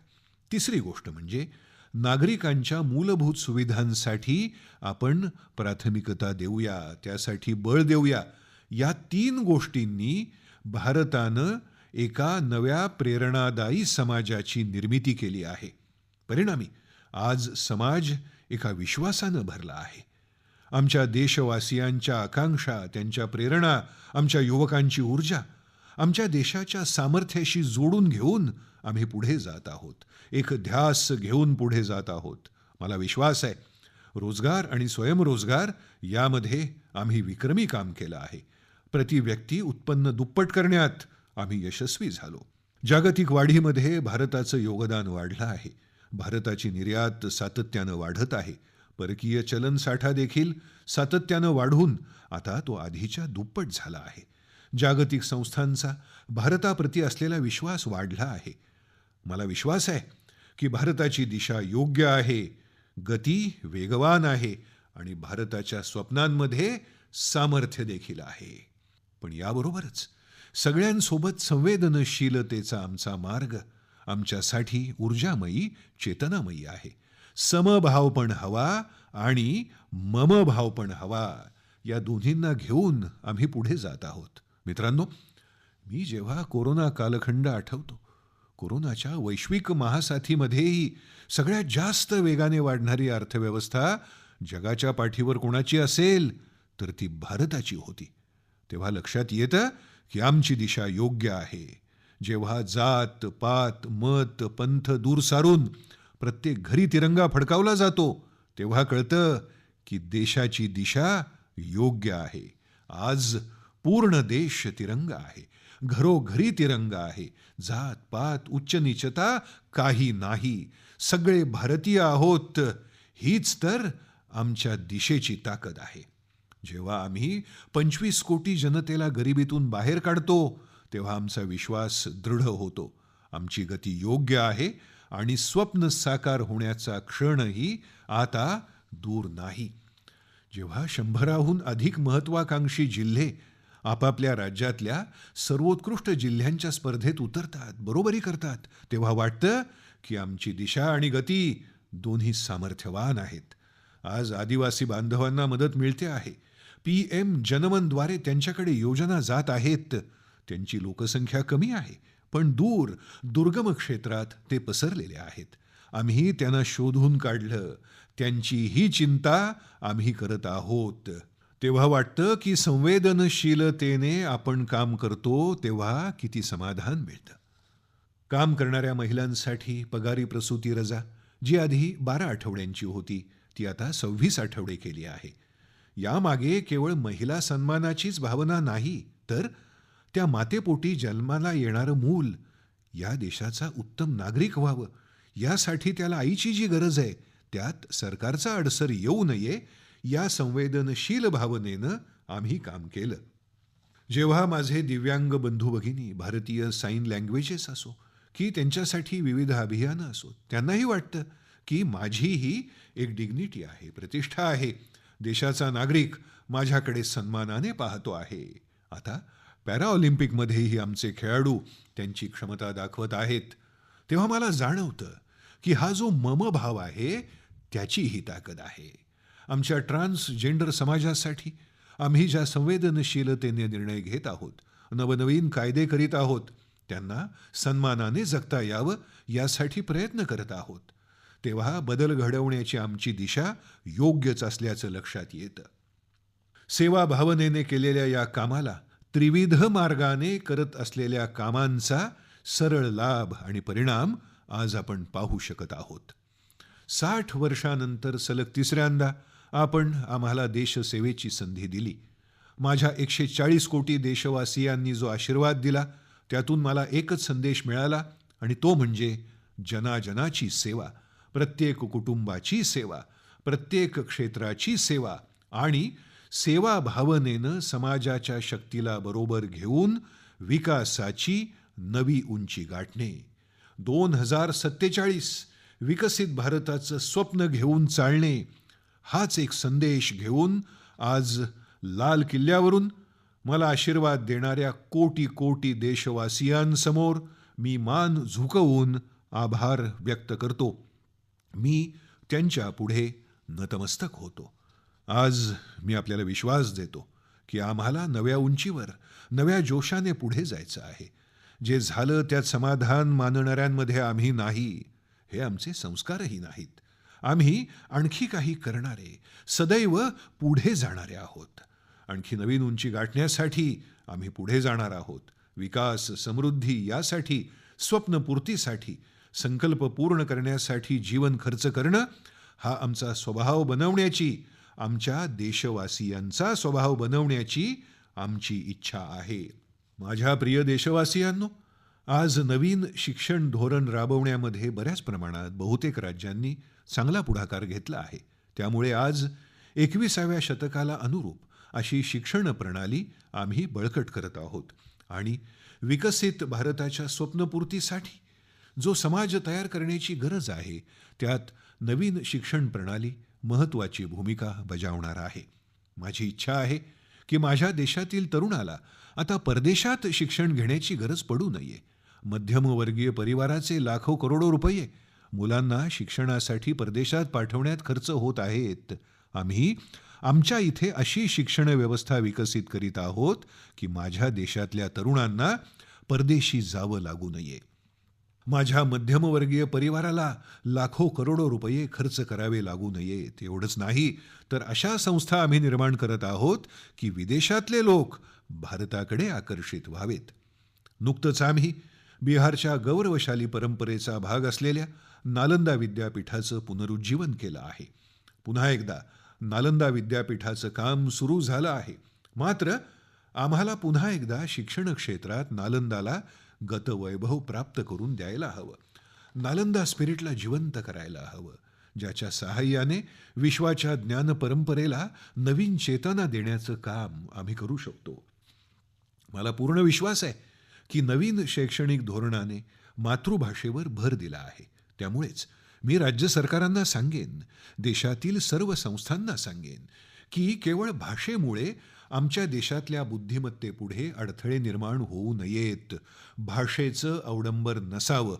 तिसरी गोष्ट म्हणजे नागरिकांच्या मूलभूत सुविधांसाठी आपण प्राथमिकता देऊया, त्यासाठी बळ देऊया. या 3 गोष्टींनी भारतानं एका नव्या प्रेरणादायी समाजाची निर्मिती केली आहे. परिणामी आज समाज एका विश्वासानं भरला आहे. आमच्या देशवासियांच्या आकांक्षा, त्यांच्या प्रेरणा, आमच्या युवकांची ऊर्जा, आमच्या देशाच्या सामर्थ्याशी जोडून घेऊन आम्ही पुढे जात आहोत. एक ध्यास घेऊन पुढे जात आहोत. मला विश्वास आहे, रोजगार आणि स्वयंरोजगार यामध्ये आम्ही विक्रमी काम केलं आहे. प्रति व्यक्ती उत्पन्न दुप्पट करण्यात आम्ही यशस्वी झालो. जागतिक वाढीमध्ये भारताचं योगदान वाढलं आहे. भारताची निर्यात सातत्यानं वाढत आहे. परकीय चलन साठा देखील सातत्यानं वाढून आता तो आधीच्या दुप्पट झाला आहे. जागतिक संस्थांचा भारताप्रती असलेला विश्वास वाढला आहे. मला विश्वास आहे की भारताची दिशा योग्य आहे, गती वेगवान आहे आणि भारताच्या स्वप्नांमध्ये सामर्थ्य देखील आहे. पण याबरोबरच सगळ्यांसोबत संवेदनशीलतेचा आमचा मार्ग आमच्यासाठी ऊर्जामयी, चेतनामयी आहे. समभाव पण हवा आणि ममभाव पण हवा, या दोन्हींना घेऊन आम्ही पुढे जात आहोत. मित्रांनो, मी जेव्हा कोरोना कालखंड आठवतो, कोरोनाच्या वैश्विक महासाथीमध्येही सगळ्यात जास्त वेगाने वाढणारी अर्थव्यवस्था जगाच्या पाठीवर कोणाची असेल तर ती भारताची होती. तेव्हा लक्षात येतं की आमची दिशा योग्य आहे. जेव्हा जात पात मत पंथ दूर सारून प्रत्येक घरी तिरंगा फडकावला जातो, तेव्हा कळतं की देशाची दिशा योग्य आहे. आज पूर्ण देश तिरंगा आहे. घरोघरी तिरंगा आहे. जात पात उच्च नीचता काही नाही. सगळे भारतीय आहोत. हीच तर आमच्या दिशेची ताकद आहे. जेव्हा आम्ही 25 कोटी जनतेला गरिबीतून बाहेर काढतो, तेव्हा आमचा विश्वास दृढ होतो. आमची गती योग्य आहे आणि स्वप्न साकार होण्याचा क्षणही आता दूर नाही. जेव्हा 100हून अधिक महत्वाकांक्षी जिल्हे आपापल्या राज्यातल्या सर्वोत्कृष्ट जिल्ह्यांच्या स्पर्धेत उतरतात, बरोबरी करतात, तेव्हा वाटतं की आमची दिशा आणि गती दोन्ही सामर्थ्यवान आहेत. आज आदिवासी बांधवांना मदत मिळते आहे. PM जनमनद्वारे त्यांच्याकडे योजना जात आहेत. त्यांची लोकसंख्या कमी आहे, पण दूर दुर्गम क्षेत्रात ते पसरलेले आहेत. आम्ही त्यांना शोधून काढलं. त्यांची ही चिंता आम्ही करत आहोत. तेव्हा वाटतं की संवेदनशीलतेने आपण काम करतो तेव्हा किती समाधान मिळतं. काम करणाऱ्या महिलांसाठी पगारी प्रसूती रजा, जी आधी 12 आठवड्यांची होती, ती आता 26 आठवडे केली आहे. यामागे केवळ महिला सन्मानाचीच भावना नाही, तर त्या मातेपोटी जन्माला येणारं मूल या देशाचा उत्तम नागरिक व्हावं, यासाठी त्याला आईची जी गरज आहे त्यात सरकारचा अडसर येऊ नये, या संवेदनशील भावनेनं आम्ही काम केलं. जेव्हा माझे दिव्यांग बंधू भगिनी भारतीय साइन लँग्वेजेस असो की त्यांच्यासाठी विविध अभियानं असो, त्यांनाही वाटतं की माझीही एक डिग्निटी आहे, प्रतिष्ठा आहे. देशाचा नागरिक माझ्याकडे सन्मानाने पाहतो आहे. आता पॅराऑलिम्पिकमध्येही आमचे खेळाडू त्यांची क्षमता दाखवत आहेत. तेव्हा मला जाणवतं की हा जो ममभाव आहे त्याची ही ताकद आहे. आमच्या ट्रान्सजेंडर समाजासाठी आम्ही ज्या संवेदनशीलतेने निर्णय घेत आहोत, नवनवीन कायदे करीत आहोत, त्यांना सन्मानाने जगता यावं यासाठी प्रयत्न करत आहोत, तेव्हा बदल घडवण्याची आमची दिशा योग्यच असल्याचं लक्षात येतं. सेवा भावनेने केलेल्या या कामाला, त्रिविध मार्गाने करत असलेल्या कामांचा सरळ लाभ आणि परिणाम आज आपण पाहू शकत आहोत. 60 वर्षानंतर सलग तिसऱ्यांदा आपण आम्हाला देशसेवेची संधी दिली. माझ्या 140 कोटी देशवासियांनी जो आशीर्वाद दिला, त्यातून मला एकच संदेश मिळाला आणि तो म्हणजे जनाजनाची सेवा, प्रत्येक कुटुंबाची सेवा, प्रत्येक क्षेत्राची सेवा आणि सेवा भावनेनं समाजाच्या शक्तीला बरोबर घेऊन विकासाची नवी उंची गाठणे. 2047 विकसित भारताचं स्वप्न घेऊन चालणे, हाच एक संदेश घेऊन आज लाल किल्ल्यावरून मला आशीर्वाद देणाऱ्या कोटी कोटी देशवासियांसमोर मी मान झुकवून आभार व्यक्त करतो. मी त्यांच्या पुढे नतमस्तक होतो. आज मी आपल्याला विश्वास देतो की आम्हाला नव्या उंचीवर, नव्या जोशाने पुढे जायचं आहे. जे झालं त्यात समाधान मानणाऱ्यांमध्ये आम्ही नाही, हे आमचे संस्कारही नाहीत. आम्ही आणखी काही करणारे, सदैव पुढे जाणारे आहोत. आणखी नवीन उंची गाठण्यासाठी आम्ही पुढे जाणार आहोत. विकास, समृद्धी यासाठी, स्वप्नपूर्तीसाठी, संकल्प पूर्ण करण्यासाठी जीवन खर्च करणं हा आमचा स्वभाव बनवण्याची, आमच्या देशवासियांचा स्वभाव बनवण्याची आमची इच्छा आहे. माझ्या प्रिय देशवासियांनो, आज नवीन शिक्षण धोरण राबवण्यामध्ये बऱ्याच प्रमाणात बहुतेक राज्यांनी चांगला पुढाकार घेतला आहे. त्यामुळे आज 21व्या शतकाला अनुरूप अशी शिक्षण प्रणाली आम्ही बळकट करत आहोत आणि विकसित भारताच्या स्वप्नपूर्तीसाठी जो समाज तयार करण्याची गरज आहे, त्यात नवीन शिक्षण प्रणाली महत्त्वाची भूमिका बजावणार आहे. माझी इच्छा आहे की माझ्या देशातील तरुणाला आता परदेशात शिक्षण घेण्याची गरज पडू नये. मध्यमवर्गीय परिवाराचे लाखो करोडो रुपये मुलांना शिक्षणासाठी परदेशात पाठवण्यात खर्च होत आहेत. आम्ही आमच्या इथे अशी शिक्षण व्यवस्था विकसित करीत आहोत की माझ्या देशातल्या तरुणांना परदेशी जावं लागू नये. माझ्या मध्यमवर्गीय परिवाराला लाखो करोडो रुपये खर्च करावे लागू नयेत. एवढंच नाही तर अशा संस्था आम्ही निर्माण करत आहोत की विदेशातले लोक भारताकडे आकर्षित व्हावेत. नुकतंच आम्ही बिहारच्या गौरवशाली परंपरेचा भाग असलेल्या नालंदा विद्यापीठाचं पुनरुज्जीवन केलं आहे. पुन्हा एकदा नालंदा विद्यापीठाचं काम सुरू झालं आहे. मात्र आम्हाला पुन्हा एकदा शिक्षण क्षेत्रात नालंदाला गतवैभव प्राप्त करून द्यायला हवं. नालंदा स्पिरिटला जिवंत करायला हवं, ज्याच्या सहाय्याने विश्वाच्या ज्ञान परंपरेला नवीन चेतना देण्याचं काम आम्ही करू शकतो. मला पूर्ण विश्वास आहे की नवीन शैक्षणिक धोरणाने मातृभाषेवर भर दिला आहे. त्यामुळेच मी राज्य सरकारांना सांगेन, देशातील सर्व संस्थांना सांगेन की केवळ भाषेमुळे आमच्या देशातल्या बुद्धिमत्तेपुढे अडथळे निर्माण होऊ नयेत. भाषेचं अवडंबर नसावं.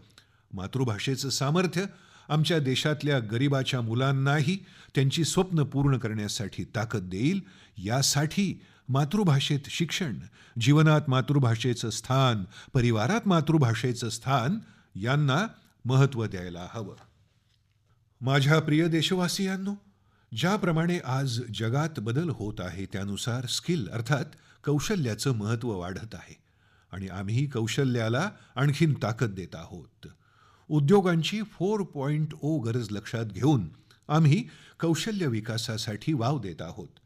मातृभाषेचं सामर्थ्य आमच्या देशातल्या गरिबाच्या मुलांनाही त्यांची स्वप्न पूर्ण करण्यासाठी ताकद देईल. यासाठी मातृभाषेत शिक्षण, जीवनात मातृभाषेचं स्थान, परिवारात मातृभाषेचं स्थान यांना महत्त्व द्यायला हवं. माझ्या प्रिय देशवासियांनो, ज्याप्रमाणे आज जगात बदल होत आहे त्यानुसार स्किल अर्थात कौशल्याचं महत्त्व वाढत आहे आणि आम्ही कौशल्याला आणखीन ताकद देत आहोत. उद्योगांची 4.0 गरज लक्षात घेऊन आम्ही कौशल्य विकासासाठी वाव देत आहोत.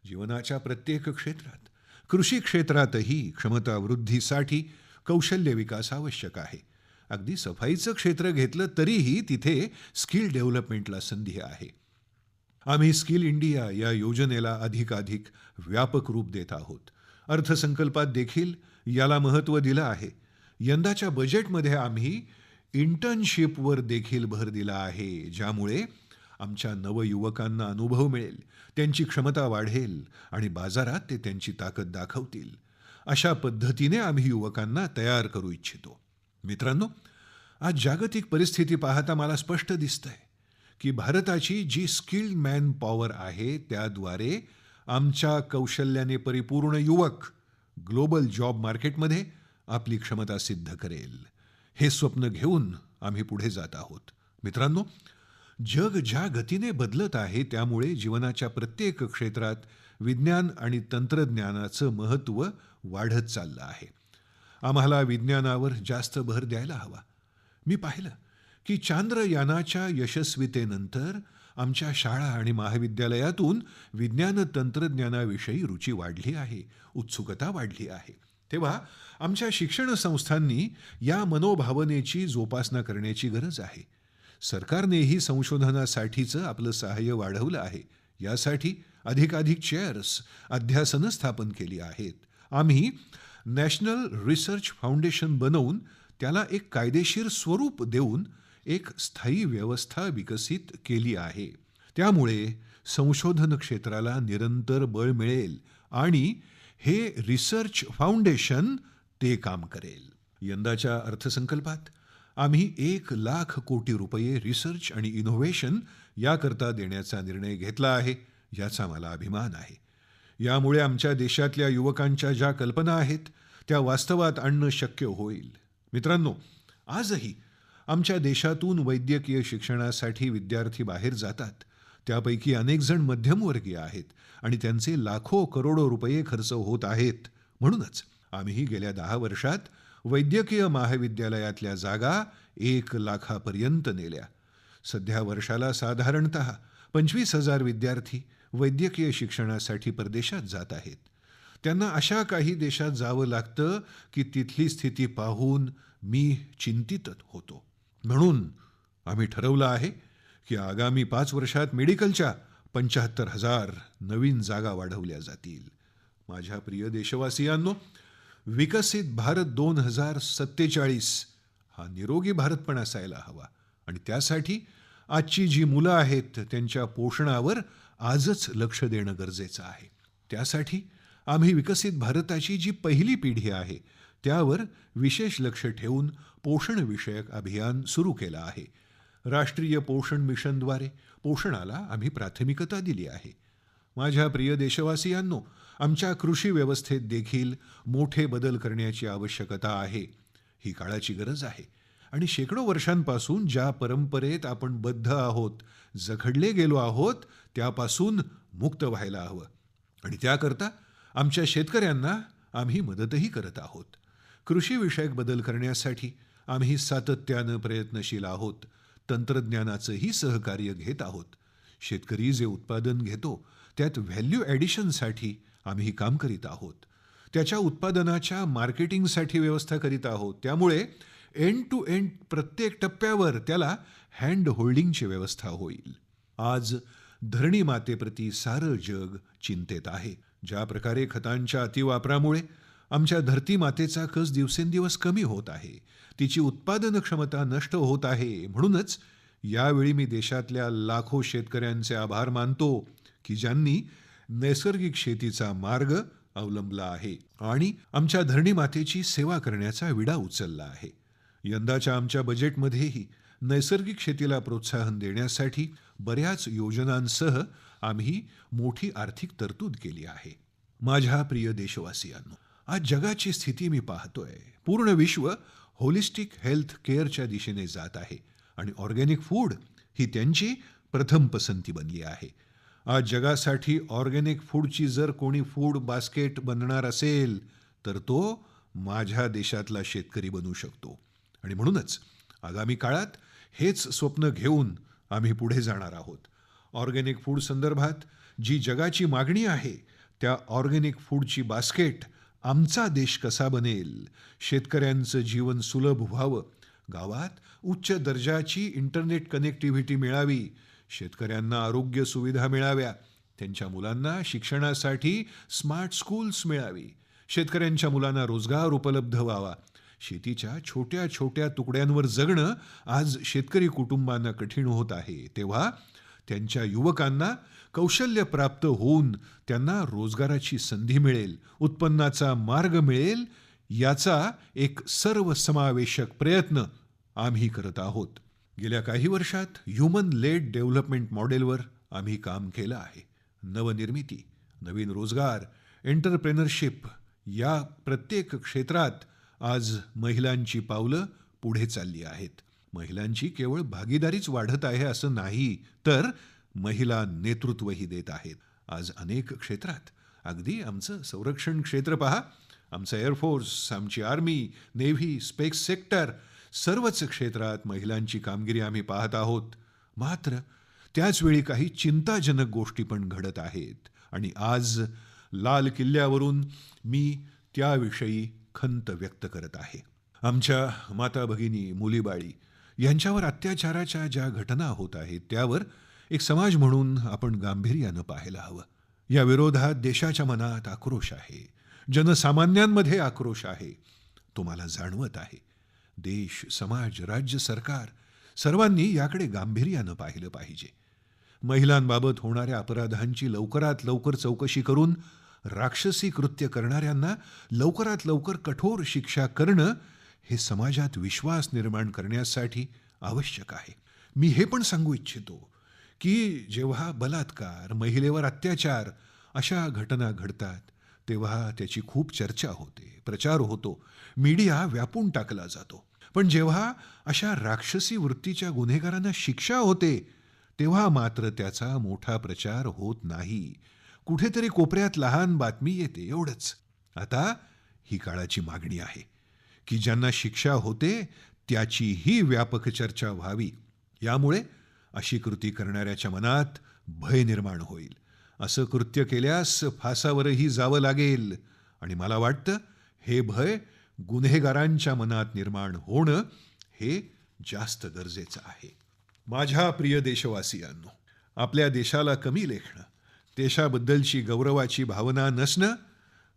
जीवनाच्या प्रत्येक क्षेत्रात, कृषी क्षेत्रातही क्षमता वृद्धीसाठी कौशल्य विकास आवश्यक आहे. अगदी सफाईचं क्षेत्र घेतलं तरीही तिथे स्किल डेव्हलपमेंटला संधी आहे. आम्ही स्किल इंडिया या योजनेला अधिकाधिक व्यापक रूप देत आहोत. अर्थसंकल्पात देखील याला महत्त्व दिलं आहे. यंदाच्या बजेटमध्ये आम्ही इंटर्नशिपवर देखील भर दिला आहे, ज्यामुळे आमच्या नवयुवकांना अनुभव मिळेल, त्यांची क्षमता वाढेल आणि बाजारात ते त्यांची ताकद दाखवतील. अशा पद्धतीने आम्ही युवकांना तयार करू इच्छितो. मित्रांनो, आज जागतिक परिस्थिती पाहता मला स्पष्ट दिसतंय की भारताची जी स्किल्ड मॅन पॉवर आहे त्याद्वारे आमच्या कौशल्याने परिपूर्ण युवक ग्लोबल जॉब मार्केटमध्ये आपली क्षमता सिद्ध करेल. हे स्वप्न घेऊन आम्ही पुढे जात आहोत. मित्रांनो, जग ज्या गतीने बदलत आहे त्यामुळे जीवनाच्या प्रत्येक क्षेत्रात विज्ञान आणि तंत्रज्ञानाचं महत्त्व वाढत चाललं आहे. आम्हाला विज्ञानावर जास्त भर द्यायला हवा. मी पाहिलं की चांद्रयानाच्या यशस्वीतेनंतर आमच्या शाळा आणि महाविद्यालयातून विज्ञान तंत्रज्ञानाविषयी रुची वाढली आहे, उत्सुकता वाढली आहे. तेव्हा आमच्या शिक्षण संस्थांनी या मनोभावनेची जोपासना करण्याची गरज आहे. सरकारनेही संशोधनासाठीचं आपलं सहाय्य वाढवलं आहे. यासाठी अधिकाधिक चेअर्स, अध्यासनं स्थापन केली आहेत. आम्ही नॅशनल रिसर्च फाउंडेशन बनवून त्याला एक कायदेशीर स्वरूप देऊन एक स्थायी व्यवस्था विकसित केली आहे. त्यामुळे संशोधन क्षेत्राला निरंतर बळ मिळेल आणि हे रिसर्च फाउंडेशन ते काम करेल. यंदाच्या अर्थसंकल्पात आम्ही 1,00,000 कोटी रुपये रिसर्च आणि इनोव्हेशन याकरता देण्याचा निर्णय घेतला आहे. याचा मला अभिमान आहे. यामुळे आमच्या देशातल्या युवकांच्या ज्या कल्पना आहेत त्या वास्तवात आणणं शक्य होईल. मित्रांनो, आजही आमच्या देशातून वैद्यकीय शिक्षणासाठी विद्यार्थी बाहेर जातात. त्यापैकी अनेक जण मध्यमवर्गीय आहेत आणि त्यांचे लाखो करोडो रुपये खर्च होत आहेत. म्हणूनच आम्ही गेल्या 10 वर्षात वैद्यकीय महाविद्यालयातल्या जागा 1 लाखापर्यंत नेल्या. सध्या वर्षाला साधारणतः 25,000 विद्यार्थी वैद्यकीय शिक्षणासाठी परदेशात जात आहेत. त्यांना अशा काही देशात जावं लागतं की तिथली स्थिती पाहून मी चिंतित होतो. म्हणून आम्ही ठरवलं आहे की आगामी 5 वर्षात मेडिकलच्या 75,000 नवीन जागा वाढवल्या जातील. माझ्या प्रिय देशवासियांनो, विकसित भारत 2047 हा निरोगी भारत पण असायला हवा आणि त्यासाठी आजची जी मुलं आहेत त्यांच्या पोषणावर आजच लक्ष देणं गरजेचं आहे. त्यासाठी आम्ही विकसित भारताची जी पहिली पिढी आहे त्यावर विशेष लक्ष ठेवून पोषण विषयक अभियान सुरू केलं आहे. राष्ट्रीय पोषण मिशनद्वारे पोषणाला आम्ही प्राथमिकता दिली आहे. माझ्या प्रिय देशवासियांनो, आमच्या कृषी व्यवस्थेत देखील मोठे बदल करण्याची आवश्यकता आहे. ही काळाची गरज आहे आणि शेकडो वर्षांपासून ज्या परंपरेत आपण बद्ध आहोत, जखडले गेलो आहोत, त्यापासून मुक्त व्हायला हवं आणि त्याकरता आमच्या शेतकऱ्यांना आम्ही मदतही करत आहोत. कृषीविषयक बदल करण्यासाठी आम्ही सातत्यानं प्रयत्नशील आहोत. तंत्रज्ञानाचंही सहकार्य घेत आहोत. शेतकरी जे उत्पादन घेतो त्यात व्हॅल्यू ॲडिशनसाठी आम्ही काम करीत आहोत. त्याच्या उत्पादनाच्या मार्केटिंगसाठी व्यवस्था करीत आहोत. त्यामुळे एंड टू एंड प्रत्येक टप्प्यावर त्याला हँड होल्डिंगची व्यवस्था होईल. आज धरणी मातेप्रती सारं जग चिंतेत आहे. ज्या प्रकारे खतांच्या अतिवापरामुळे आमच्या धरती मातेचा कस दिवसेंदिवस कमी होत आहे, तिची उत्पादन क्षमता नष्ट होत आहे. म्हणूनच यावेळी मी देशातल्या लाखो शेतकऱ्यांचे आभार मानतो की ज्यांनी नैसर्गिक शेतीचा मार्ग अवलंबला आहे आणि आमच्या धरणी मातेची सेवा करण्याचा विडा उचलला आहे. यंदाच्या आमच्या बजेटमध्येही नैसर्गिक शेतीला प्रोत्साहन देण्यासाठी बऱ्याच योजनांसह आम्ही मोठी आर्थिक तरतूद केली आहे. माझ्या प्रिय देशवासियांनो, आज जगाची स्थिती मी पाहतोय. पूर्ण विश्व होलिस्टिक हेल्थ केअरच्या दिशेने जात आहे आणि ऑर्गॅनिक फूड ही त्यांची प्रथम पसंती बनली आहे. आज जगासाठी ऑर्गॅनिक फूडची जर कोणी फूड बास्केट बनणार असेल तर तो माझ्या देशातला शेतकरी बनू शकतो आणि म्हणूनच आगामी काळात हेच स्वप्न घेऊन आम्ही पुढे जाणार आहोत. ऑर्गॅनिक फूड संदर्भात जी जगाची मागणी आहे त्या ऑर्गॅनिक फूडची बास्केट आमचा देश कसा बनेल, शेतकऱ्यांचं जीवन सुलभ व्हावं, गावात उच्च दर्जाची इंटरनेट कनेक्टिव्हिटी मिळावी, शेतकऱ्यांना आरोग्य सुविधा मिळाव्या, त्यांच्या मुलांना शिक्षणासाठी स्मार्ट स्कूल्स मिळावी, शेतकऱ्यांच्या मुलांना रोजगार उपलब्ध व्हावा. शेतीच्या छोट्या छोट्या तुकड्यांवर जगणं आज शेतकरी कुटुंबांना कठीण होत आहे. तेव्हा त्यांच्या युवकांना कौशल्य प्राप्त होऊन त्यांना रोजगाराची संधी मिळेल, उत्पन्नाचा मार्ग मिळेल, याचा एक सर्वसमावेशक प्रयत्न आम्ही करत आहोत. गेल्या काही वर्षात ह्युमन लेड डेव्हलपमेंट मॉडेलवर आम्ही काम केलं आहे. नवनिर्मिती, नवीन रोजगार, एंटरप्रेनरशिप या प्रत्येक क्षेत्रात आज महिलांची पावलं पुढे चालली आहेत. महिलांची केवळ भागीदारीच वाढत आहे असं नाही, तर महिला नेतृत्वही देत आहेत. आज अनेक क्षेत्रात, अगदी आमचं संरक्षण क्षेत्र पहा, आमचं एअरफोर्स, आमची आर्मी, नेव्ही, स्पेस सेक्टर, सर्वच क्षेत्रात महिलांची कामगिरी आम्ही पाहत आहोत. मात्र त्याचवेळी काही चिंताजनक गोष्टी पण घडत आहेत आणि आज लाल किल्ल्यावरून मी त्याविषयी खंत व्यक्त करत आहे. आमच्या माता भगिनी, मुलीबाळी यांच्यावर अत्याचाराच्या ज्या घटना होत आहेत त्यावर एक समाज म्हणून आपण गांभीर्यानं पाहायला हवं. या विरोधात देशाच्या मनात आक्रोश आहे, जनसामान्यांमध्ये आक्रोश आहे. तो मला जाणवत आहे. देश, समाज, राज्य सरकार सर्वांनी याकडे गांभीर्यानं पाहिलं पाहिजे. महिलांबाबत होणाऱ्या अपराधांची लवकरात लवकर चौकशी करून राक्षसी कृत्य करणाऱ्यांना लवकरात लवकर कठोर शिक्षा करणं हे समाजात विश्वास निर्माण करण्यासाठी आवश्यक आहे. मी हे पण सांगू इच्छितो की जेव्हा बलात्कार, महिलेवर अत्याचार अशा घटना घडतात तेव्हा त्याची खूप चर्चा होते, प्रचार होतो, मीडिया व्यापून टाकला जातो. पण जेव्हा अशा राक्षसी वृत्तीच्या गुन्हेगारांना शिक्षा होते तेव्हा मात्र त्याचा मोठा प्रचार होत नाही. कुठेतरी कोपऱ्यात लहान बातमी येते, एवढंच. आता ही काळाची मागणी आहे की ज्यांना शिक्षा होते त्याचीही व्यापक चर्चा व्हावी. यामुळे अशी कृती करणाऱ्याच्या मनात भय निर्माण होईल. असं कृत्य केल्यास फासावरही जावं लागेल आणि मला वाटतं हे भय गुन्हेगारांच्या मनात निर्माण होणं हे जास्त गरजेचं आहे. माझ्या प्रिय देशवासियांनो, आपल्या देशाला कमी लेखणं, देशाबद्दलची गौरवाची भावना नसणं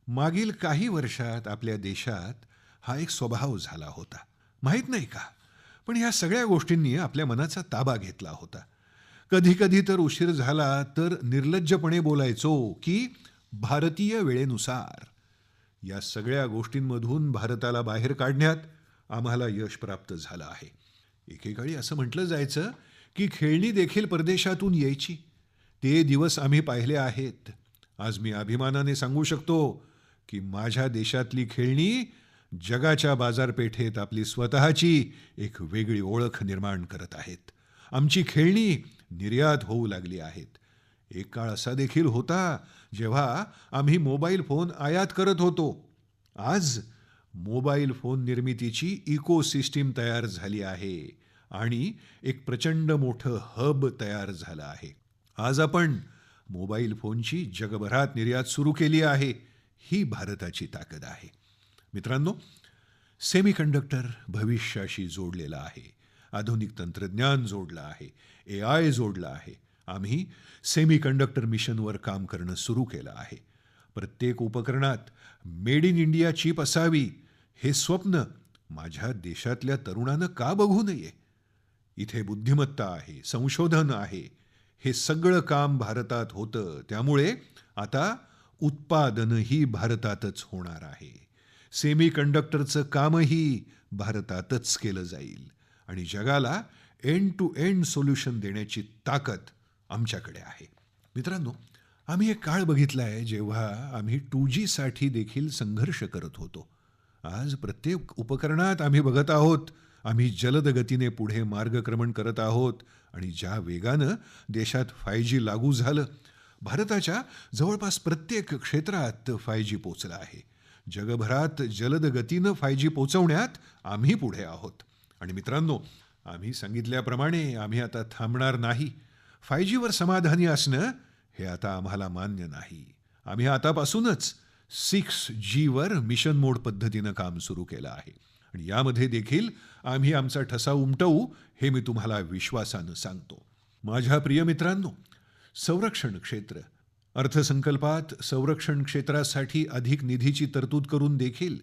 मागील काही वर्षात आपल्या देशात हा एक स्वभाव झाला होता. माहीत नाही का, पण ह्या सगळ्या गोष्टींनी आपल्या मनाचा ताबा घेतला होता. कधी कधी तर उशीर झाला तर निर्लज्जपणे बोलायचो की भारतीय वेळेनुसार. या सगळ्या गोष्टींमधून भारताला बाहेर काढण्यात आम्हाला यश प्राप्त झालं आहे. एकेकाळी असं म्हटलं जायचं की खेळणी देखील परदेशातून यायची. ते दिवस आम्ही पाहिले आहेत. आज मी अभिमानाने सांगू शकतो की माझ्या देशातली खेळणी जगाच्या बाजारपेठेत आपली स्वतःची एक वेगळी ओळख निर्माण करत आहेत. आमची खेळणी निर्यात होऊ लागली आहेत. एक काळ असा देखील होता जेव्हा आम्ही मोबाईल फोन आयात करत होतो. आज मोबाईल फोन निर्मितीची इकोसिस्टीम तयार झाली आहे आणि एक प्रचंड मोठं हब तयार झालं आहे. आज आपण मोबाईल फोनची जगभरात निर्यात सुरू केली आहे. ही भारताची ताकद आहे. मित्रांनो, सेमीकंडक्टर भविष्याशी जोडलेला आहे. आधुनिक तंत्रज्ञान जोडलं आहे, AI जोडलं आहे. आम्ही सेमीकंडक्टर मिशनवर काम करणं सुरू केलं आहे. प्रत्येक उपकरणात मेड इन इंडिया चिप असावी हे स्वप्न माझ्या देशातल्या तरुणानं का बघू नये? इथे बुद्धिमत्ता आहे, संशोधन आहे. हे सगळं काम भारतात होतं. त्यामुळे आता उत्पादनही भारतातच होणार आहे. सेमीकंडक्टरचं कामही भारतातच केलं जाईल आणि जगाला एंड टू एंड सोल्युशन देण्याची ताकद आमच्याकडे आहे. मित्रांनो, आम्ही एक काळ बघितलाय जेव्हा आम्ही 2G साठी देखील संघर्ष करत होतो. आज प्रत्येक उपकरणात आम्ही बघत आहोत आम्ही जलद गतीने पुढे मार्गक्रमण करत आहोत आणि ज्या वेगानं देशात 5G लागू झालं, भारताच्या जवळपास प्रत्येक क्षेत्रात 5G पोचला आहे. जगभरात जलद गतीनं 5G पोचवण्यात आम्ही पुढे आहोत. आणि मित्रांनो, आम्ही सांगितल्याप्रमाणे आम्ही आता थांबणार नाही. 5G वर समाधानी असणं हे आता आम्हाला मान्य नाही. आम्ही आतापासूनच 6G वर मिशन मोड पद्धतीनं काम सुरू केलं आहे आणि यामध्ये देखील आम्ही आमचा ठसा उमटवू हे मी तुम्हाला विश्वासानं सांगतो. माझ्या प्रिय मित्रांनो, संरक्षण क्षेत्र, अर्थसंकल्पात संरक्षण क्षेत्रासाठी अधिक निधीची तरतूद करून देखील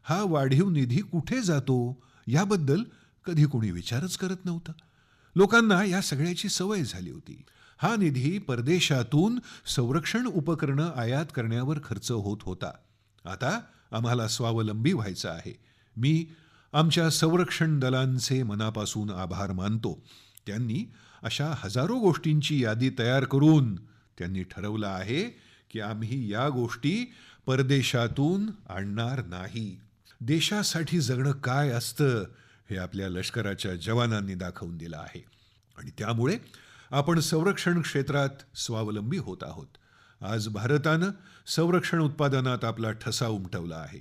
हा वाढीव निधी कुठे जातो याबद्दल कधी कोणी विचारच करत नव्हतं. लोकांना या सगळ्याची सवय झाली होती. हा निधी परदेशातून संरक्षण उपकरणं आयात करण्यावर खर्च होत होता. आता आम्हाला स्वावलंबी व्हायचं आहे. मी आमच्या संरक्षण दलांचे मनापासून आभार मानतो. त्यांनी अशा हजारो गोष्टींची यादी तयार करून त्यांनी ठरवलं आहे की आम्ही या गोष्टी परदेशातून आणणार नाही. देशासाठी जगणं काय असतं हे आपल्या लष्कराच्या जवानांनी दाखवून दिलं आहे आणि त्यामुळे आपण संरक्षण क्षेत्रात स्वावलंबी होत आहोत. आज भारतानं संरक्षण उत्पादनात आपला ठसा उमटवला आहे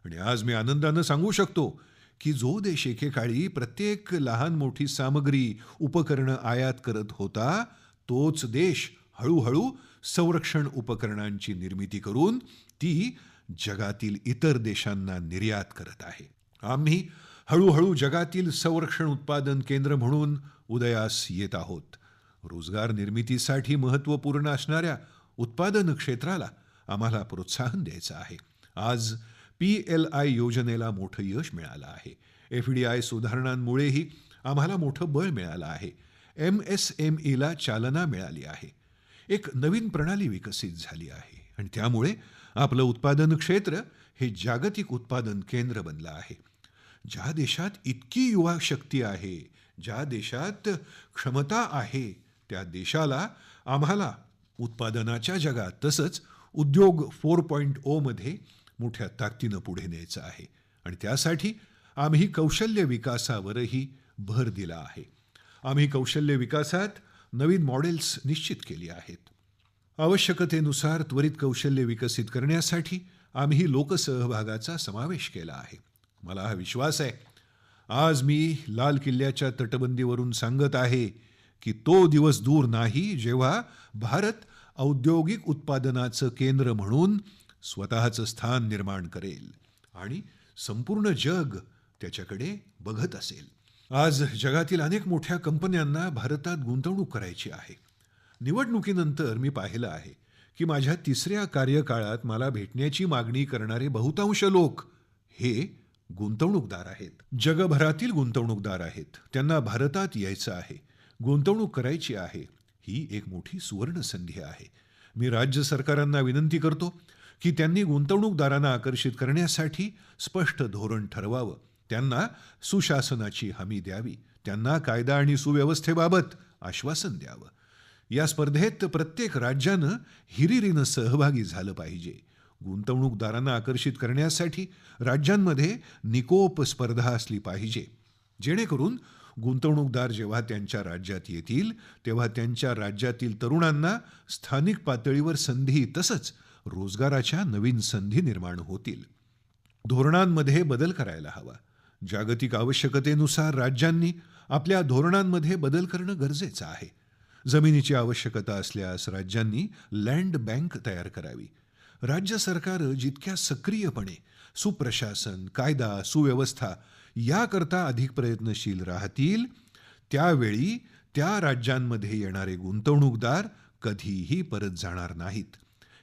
आणि आज मी आनंदानं सांगू शकतो की जो देश एकेकाळी प्रत्येक लहान मोठी सामग्री उपकरणं आयात करत होता, तोच देश हळूहळू संरक्षण उपकरणांची निर्मिती करून ती जगातील इतर देशांना निर्यात करत आहे. आम्ही हळूहळू जगातील संरक्षण उत्पादन केंद्र म्हणून उदयास येत आहोत. रोजगार निर्मितीसाठी महत्त्वपूर्ण असणाऱ्या उत्पादन क्षेत्राला आम्हाला प्रोत्साहन द्यायचं आहे. आज PLI योजनेला मोठं यश मिळालं आहे. FDI सुधारणांमुळेही आम्हाला मोठं बळ मिळालं आहे. MSMEला चालना मिळाली आहे. एक नवीन प्रणाली विकसित झाली आहे आणि त्यामुळे आपलं उत्पादन क्षेत्र हे जागतिक उत्पादन केंद्र बनलं आहे. ज्या देशात इतकी युवा शक्ती आहे, ज्या देशात क्षमता आहे, त्या देशाला आम्हाला उत्पादनाच्या जगात तसंच उद्योग 4.0 मध्ये मोठ्या ताकदीनं पुढे न्यायचं आहे आणि त्यासाठी आम्ही कौशल्य विकासावरही भर दिला आहे. आम्ही कौशल्य विकासात नवीन मॉडेल्स निश्चित केली आहेत. आवश्यकतेनुसार त्वरित कौशल्य विकसित करण्यासाठी आम्ही लोकसहभागाचा समावेश केला आहे. मला हा विश्वास आहे, आज मी लाल किल्ल्याच्या तटबंदीवरून सांगत आहे की तो दिवस दूर नाही जेव्हा भारत औद्योगिक उत्पादनाचं केंद्र म्हणून स्वतःचं स्थान निर्माण करेल आणि संपूर्ण जग त्याच्याकडे बघत असेल. आज जगातील अनेक मोठ्या कंपन्यांना भारतात गुंतवणूक करायची आहे. निवडणुकीनंतर मी पाहिलं आहे की माझ्या तिसऱ्या कार्यकाळात मला भेटण्याची मागणी करणारे बहुतांश लोक हे गुंतवणूकदार आहेत. जगभरातील गुंतवणूकदार आहेत. त्यांना भारतात यायचं आहे, गुंतवणूक करायची आहे. ही एक मोठी सुवर्ण संधी आहे. मी राज्य सरकारांना विनंती करतो की त्यांनी गुंतवणूकदारांना आकर्षित करण्यासाठी स्पष्ट धोरण ठरवावं. त्यांना सुशासनाची हमी द्यावी. त्यांना कायदा आणि सुव्यवस्थेबाबत आश्वासन द्यावं. या स्पर्धेत प्रत्येक राज्यानं हिरिरीनं सहभागी झालं पाहिजे. गुंतवणूकदारांना आकर्षित करण्यासाठी राज्यांमध्ये निकोप स्पर्धा असली पाहिजे, जेणेकरून गुंतवणूकदार जेव्हा त्यांच्या राज्यात येतील तेव्हा त्यांच्या राज्यातील तरुणांना स्थानिक पातळीवर संधी तसंच रोजगाराच्या नवीन संधी निर्माण होतील. धोरणांमध्ये बदल करायला हवा. जागतिक आवश्यकतेनुसार राज्यांनी आपल्या धोरणांमध्ये बदल करणं गरजेचं आहे. जमिनीची आवश्यकता असल्यास राज्यांनी लँड बँक तयार करावी. राज्य सरकारं जितक्या सक्रियपणे सुप्रशासन, कायदा, सुव्यवस्था याकरता अधिक प्रयत्नशील राहतील, त्यावेळी त्या राज्यांमध्ये येणारे गुंतवणूकदार कधीही परत जाणार नाहीत.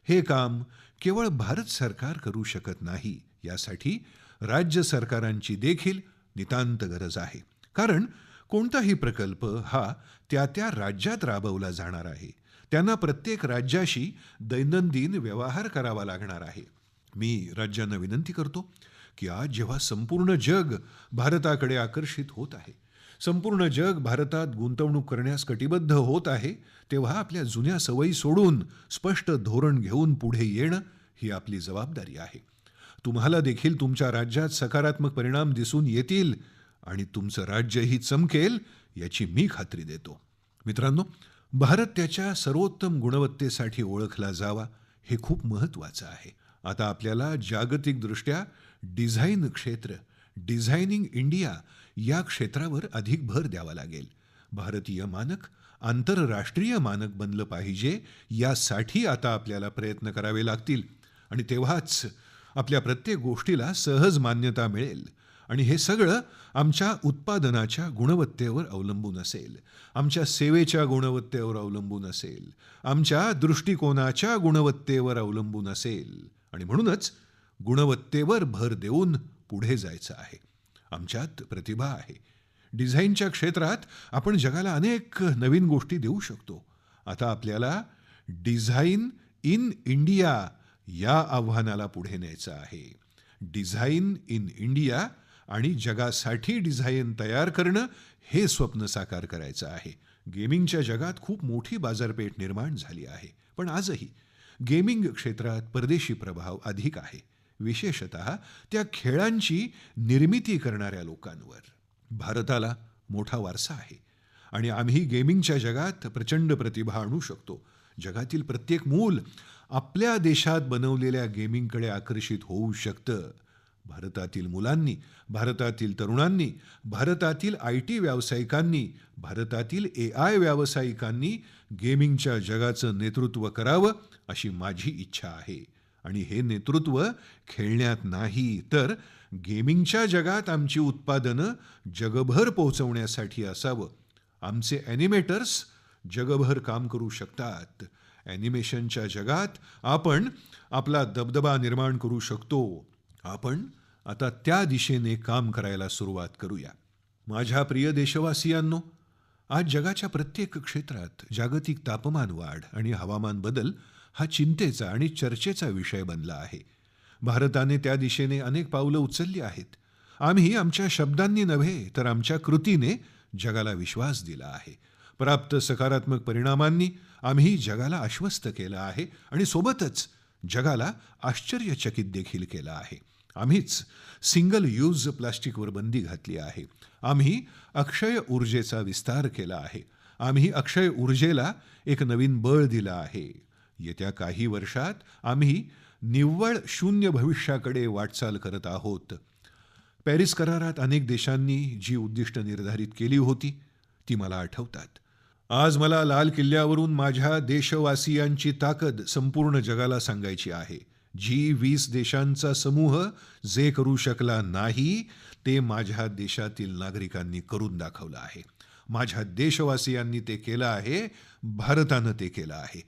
हे काम केवळ भारत सरकार करू शकत नाही. यासाठी राज्य सरकारांची देखील नितांत गरज आहे. कारण कोणताही प्रकल्प हा त्या त्या राज्यात राबवला जाणार आहे. त्यांना प्रत्येक राज्याशी दैनंदिन व्यवहार करावा लागणार आहे. मी राज्यांना विनंती करतो की आज जेव्हा संपूर्ण जग भारताकडे आकर्षित होत आहे, संपूर्ण जग भारतात गुंतवणूक करण्यास कटिबद्ध होत आहे, तेव्हा आपल्या जुन्या सवयी सोडून स्पष्ट धोरण घेऊन पुढे येणं ही आपली जबाबदारी आहे. तुम्हाला देखील तुमच्या राज्यात सकारात्मक परिणाम दिसून येतील आणि तुमचं राज्यही चमकेल याची मी खात्री देतो. मित्रांनो, भारत त्याच्या सर्वोत्तम गुणवत्तेसाठी ओळखला जावा हे खूप महत्त्वाचं आहे. आता आपल्याला जागतिक दृष्ट्या डिझाईन क्षेत्र, डिझायनिंग इंडिया या क्षेत्रावर अधिक भर द्यावा लागेल. भारतीय मानक आंतरराष्ट्रीय मानक बनलं पाहिजे, यासाठी आता आपल्याला प्रयत्न करावे लागतील आणि तेव्हाच आपल्या प्रत्येक गोष्टीला सहज मान्यता मिळेल. आणि हे सगळं आमच्या उत्पादनाच्या गुणवत्तेवर अवलंबून असेल, आमच्या सेवेच्या गुणवत्तेवर अवलंबून असेल, आमच्या दृष्टिकोनाच्या गुणवत्तेवर अवलंबून असेल. आणि म्हणूनच गुणवत्तेवर भर देऊन पुढे जायचं आहे. आमच्यात प्रतिभा आहे. डिझाईनच्या क्षेत्रात आपण जगाला अनेक नवीन गोष्टी देऊ शकतो. आता आपल्याला डिझाईन इन इंडिया या आव्हानाला पुढे न्यायचं आहे. डिझाईन इन इंडिया आणि जगासाठी डिझाईन तयार करणं हे स्वप्न साकार करायचं आहे. गेमिंगच्या जगात खूप मोठी बाजारपेठ निर्माण झाली आहे, पण आजही गेमिंग क्षेत्रात परदेशी प्रभाव अधिक आहे, विशेषतः त्या खेळांची निर्मिती करणाऱ्या लोकांवर. भारताला मोठा वारसा आहे आणि आम्ही गेमिंगच्या जगात प्रचंड प्रतिभा आणू शकतो. जगातील प्रत्येक मूल आपल्या देशात बनवलेल्या गेमिंगकडे आकर्षित होऊ शकतं. भारतातील मुलांनी, भारतातील तरुणांनी, भारतातील IT व्यावसायिकांनी, भारतातील AI व्यावसायिकांनी गेमिंगच्या जगाचं नेतृत्व करावं अशी माझी इच्छा आहे. आणि हे नेतृत्व खेळण्यात नाही तर गेमिंगच्या जगात आमची उत्पादनं जगभर पोहोचवण्यासाठी असावं. आमचे ॲनिमेटर्स जगभर काम करू शकतात. ॲनिमेशनच्या जगात आपण आपला दबदबा निर्माण करू शकतो. आपण आता त्या दिशेने काम करायला सुरुवात करूया. माझ्या प्रिय देशवासियांनो, आज जगाच्या प्रत्येक क्षेत्रात जागतिक तापमान वाढ आणि हवामान बदल हा चिंतेचा आणि चर्चेचा विषय बनला आहे. भारताने त्या दिशेने अनेक पावलं उचलली आहेत. आम्ही आमच्या शब्दांनी नव्हे तर आमच्या कृतीने जगाला विश्वास दिला आहे. प्राप्त सकारात्मक परिणामांनी आम्ही जगाला आश्वस्त केलं आहे आणि सोबतच जगाला आश्चर्यचकित देखील केलं आहे. आम्हीच सिंगल यूज प्लास्टिकवर बंदी घातली आहे. आम्ही अक्षय ऊर्जेचा विस्तार केला आहे. आम्ही अक्षय ऊर्जेला एक नवीन बळ दिलं आहे. येत्या काही वर्षात आम्ही निव्वळ शून्य भविष्याकडे वाटचाल करत आहोत. पॅरिस करारात अनेक देशांनी जी उद्दिष्ट निर्धारित केली होती ती मला आठवतात. आज मला लाल किल्ल्यावरून माझ्या देशवासियांची ताकद संपूर्ण जगाला सांगायची आहे. जी 20 देशांचा समूह जे करू शकला नाही ते माझ्या देशातील नागरिकांनी करून दाखवलं आहे. माझ्या देशवासियांनी ते केलं आहे. भारतानं ते केलं आहे.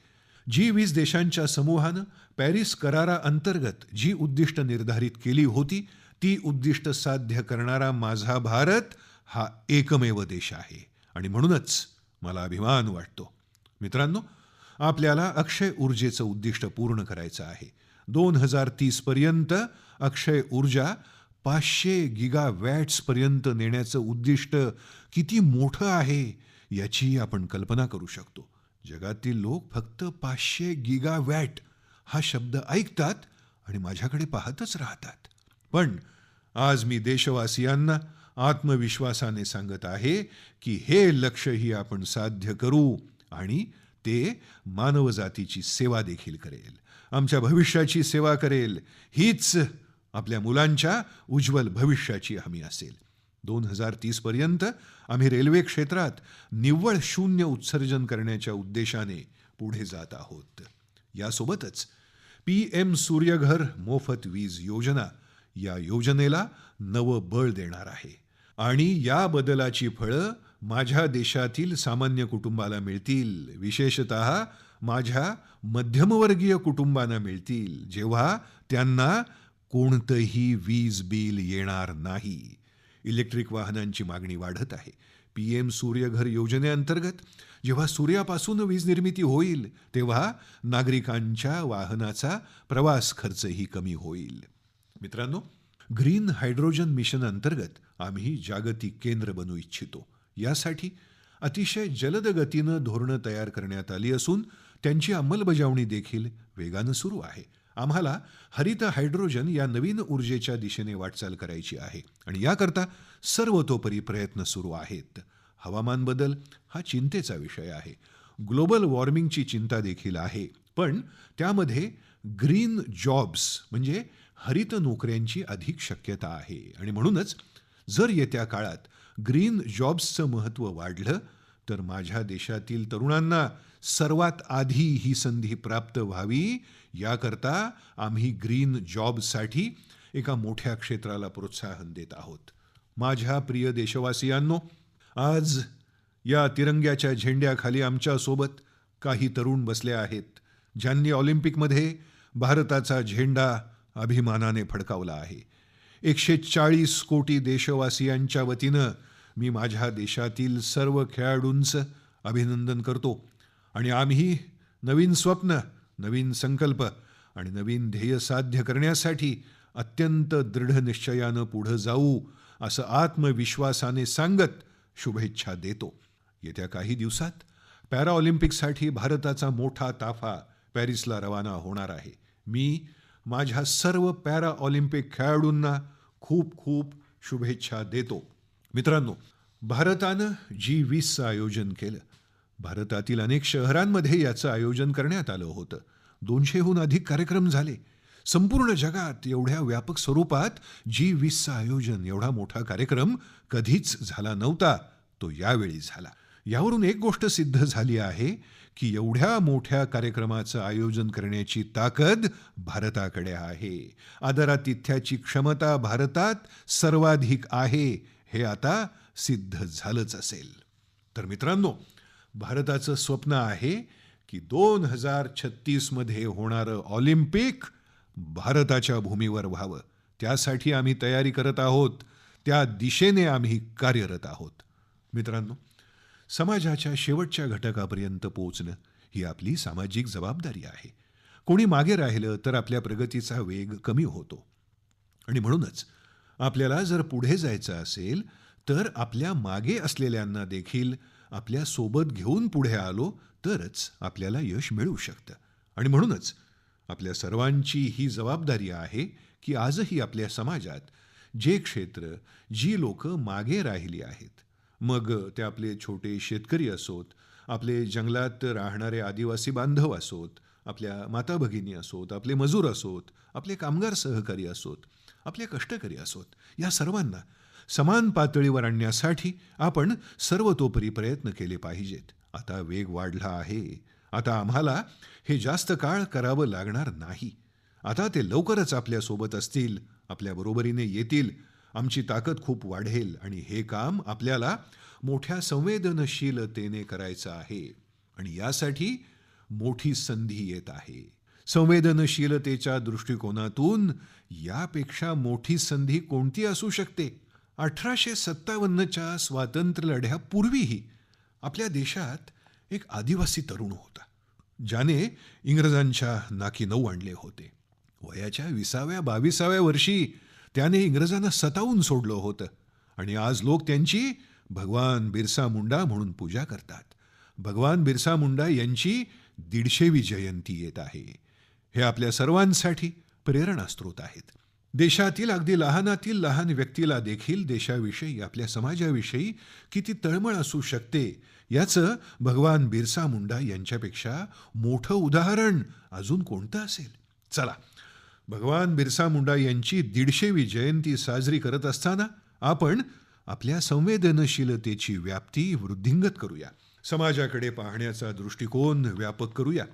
जी 20 देशांच्या समूहानं पॅरिस कराराअंतर्गत जी उद्दिष्ट निर्धारित केली होती ती उद्दिष्ट साध्य करणारा माझा भारत हा एकमेव देश आहे. आणि म्हणूनच मला अभिमान वाटतो. मित्रांनो, आपल्याला अक्षय ऊर्जेचं उद्दिष्ट पूर्ण करायचं आहे. 2030 पर्यंत अक्षय ऊर्जा 500 गिगावॅट्स पर्यंत नेण्याचं उद्दिष्ट किती मोठं आहे याची आपण कल्पना करू शकतो. जगातील लोक फक्त 500 गिगावॅट हा शब्द ऐकतात आणि माझ्याकडे पाहतच राहतात. पण आज मी देशवासियांना आत्मविश्वासाने सांगत आहे की हे लक्ष्यही आपण साध्य करू आणि ते मानवजातीची सेवा देखील करेल. आमच्या भविष्याची सेवा करेल. हीच आपल्या मुलांच्या उज्ज्वल भविष्याची हमी असेल. 2030 पर्यंत आम्ही रेल्वे क्षेत्रात निव्वळ शून्य उत्सर्जन करण्याच्या उद्देशाने पुढे जात आहोत. यासोबतच PM सूर्यघर मोफत वीज योजना या योजनेला नवं बळ देणार आहे. आणि या बदलाची फळं माझ्या देशातील सामान्य कुटुंबाला मिळतील. विशेषतः माझ्या मध्यमवर्गीय कुटुंबांना मिळतील, जेव्हा त्यांना कोणतंही वीज बिल येणार नाही. इलेक्ट्रिक वाहनांची मागणी वाढत आहे. PM सूर्यघर योजनेअंतर्गत जेव्हा सूर्यापासून वीज निर्मिती होईल तेव्हा नागरिकांच्या वाहनाचा प्रवास खर्चही कमी होईल. मित्रांनो, ग्रीन हायड्रोजन मिशन अंतर्गत आम्ही जागतिक केंद्र बनू इच्छितो. यासाठी अतिशय जलद गतीनं धोरणं तयार करण्यात आली असून त्यांची अंमलबजावणी देखील वेगानं सुरू आहे. आम्हाला हरित हायड्रोजन या नवीन ऊर्जेच्या दिशेने वाटचाल करायची आहे आणि याकरता सर्वतोपरी प्रयत्न सुरू आहेत. हवामान बदल हा चिंतेचा विषय आहे. ग्लोबल वॉर्मिंगची चिंता देखील आहे. पण त्यामध्ये ग्रीन जॉब्स म्हणजे हरित नोकऱ्यांची अधिक शक्यता आहे. आणि म्हणूनच जर येत्या काळात ग्रीन जॉब्सचं महत्त्व वाढलं तर माझ्या देशातील तरुणांना सर्वात आधी ही संधी प्राप्त व्हावी याकरता आम्ही ग्रीन जॉबसाठी एका मोठ्या क्षेत्राला प्रोत्साहन देत आहोत. माझ्या प्रिय देशवासियांनो, आज या तिरंग्याच्या झेंड्याखाली आमच्यासोबत काही तरुण बसले आहेत ज्यांनी ऑलिम्पिकमध्ये भारताचा झेंडा अभिमानाने फडकावला आहे. 140 कोटी देशवासियांच्या वतीनं मी माझ्या देशातील सर्व खेळाडूंचं अभिनंदन करतो आणि आम्ही नवीन स्वप्न, नवीन संकल्प आणि नवीन ध्येय साध्य करण्यासाठी अत्यंत दृढ निश्चयानं पुढे जाऊ असं आत्मविश्वासाने सांगत शुभेच्छा देतो. येत्या काही दिवसात पॅराऑलिम्पिकसाठी भारताचा मोठा ताफा पॅरिसला रवाना होणार आहे. मी माझ्या सर्व पॅराऑलिम्पिक खेळाडूंना खूप खूप शुभेच्छा देतो. मित्रांनो, भारतानं G20चं आयोजन केलं. भारतातील अनेक शहरांमध्ये याचं आयोजन करण्यात आलं होतं. 200हून अधिक कार्यक्रम झाले. संपूर्ण जगात एवढ्या व्यापक स्वरूपात G20चं आयोजन, एवढा मोठा कार्यक्रम कधीच झाला नव्हता. तो यावेळी झाला. यावरून एक गोष्ट सिद्ध झाली आहे की एवढ्या मोठ्या कार्यक्रमाचं आयोजन करण्याची ताकद भारताकडे आहे. आदरातिथ्याची क्षमता भारतात सर्वाधिक आहे हे आता सिद्ध झालंच असेल. तर मित्रांनो, भारताचं स्वप्न आहे की 2036 मध्ये होणारं ऑलिम्पिक भारताच्या भूमीवर व्हावं. त्यासाठी आम्ही तयारी करत आहोत. त्या दिशेने आम्ही कार्यरत आहोत. मित्रांनो, समाजाच्या शेवटच्या घटकापर्यंत पोहोचणं ही आपली सामाजिक जबाबदारी आहे. कोणी मागे राहिलं तर आपल्या प्रगतीचा वेग कमी होतो आणि म्हणूनच आपल्याला जर पुढे जायचं असेल तर आपल्या मागे असलेल्यांना देखील आपल्या सोबत घेऊन पुढे आलो तरच आपल्याला यश मिळू शकतं. आणि म्हणूनच आपल्या सर्वांची ही जबाबदारी आहे की आजही आपल्या समाजात जे क्षेत्र, जी लोक मागे राहिली आहेत, मग ते आपले छोटे शेतकरी असोत, आपले जंगलात राहणारे आदिवासी बांधव असोत, आपल्या माता भगिनी असोत, आपले मजूर असोत, आपले कामगार सहकारी असोत, आपले कष्टकरी असोत, या सर्वांना समान पातळीवर आणण्यासाठी आपण सर्वतोपरी प्रयत्न केले पाहिजेत. आता वेग वाढला आहे. आता आम्हाला हे जास्त काळ करावं लागणार नाही. आता ते लवकरच आपल्या सोबत असतील, आपल्या बरोबरीने येतील. आमची ताकद खूप वाढेल आणि हे काम आपल्याला मोठ्या संवेदनशीलतेने करायचं आहे. आणि यासाठी मोठी संधी येत आहे. संवेदनशीलतेच्या दृष्टिकोनातून यापेक्षा मोठी संधी कोणती असू शकते? 1857च्या स्वातंत्र्य लढ्यापूर्वीही आपल्या देशात एक आदिवासी तरुण होता, ज्याने इंग्रजांच्या नाकी नऊ आणले होते. वयाच्या 20व्या-22व्या वर्षी त्याने इंग्रजांना सतावून सोडलं होतं आणि आज लोक त्यांची भगवान बिरसा मुंडा म्हणून पूजा करतात. भगवान बिरसा मुंडा यांची 150वी जयंती येत आहे. हे आपल्या सर्वांसाठी प्रेरणास्त्रोत आहेत. देशातील अगदी लहानातील लहान व्यक्तीला देखील देशाविषयी, आपल्या समाजाविषयी किती तळमळ असू शकते याचं भगवान बिरसा मुंडा यांच्यापेक्षा मोठं उदाहरण अजून कोणतं असेल? चला, भगवान बिरसा मुंडा यांची 150वी जयंती साजरी करत असताना आपण आपल्या संवेदनशीलतेची व्याप्ती वृद्धिंगत करूया. समाजाकडे पाहण्याचा दृष्टिकोन व्यापक करूया.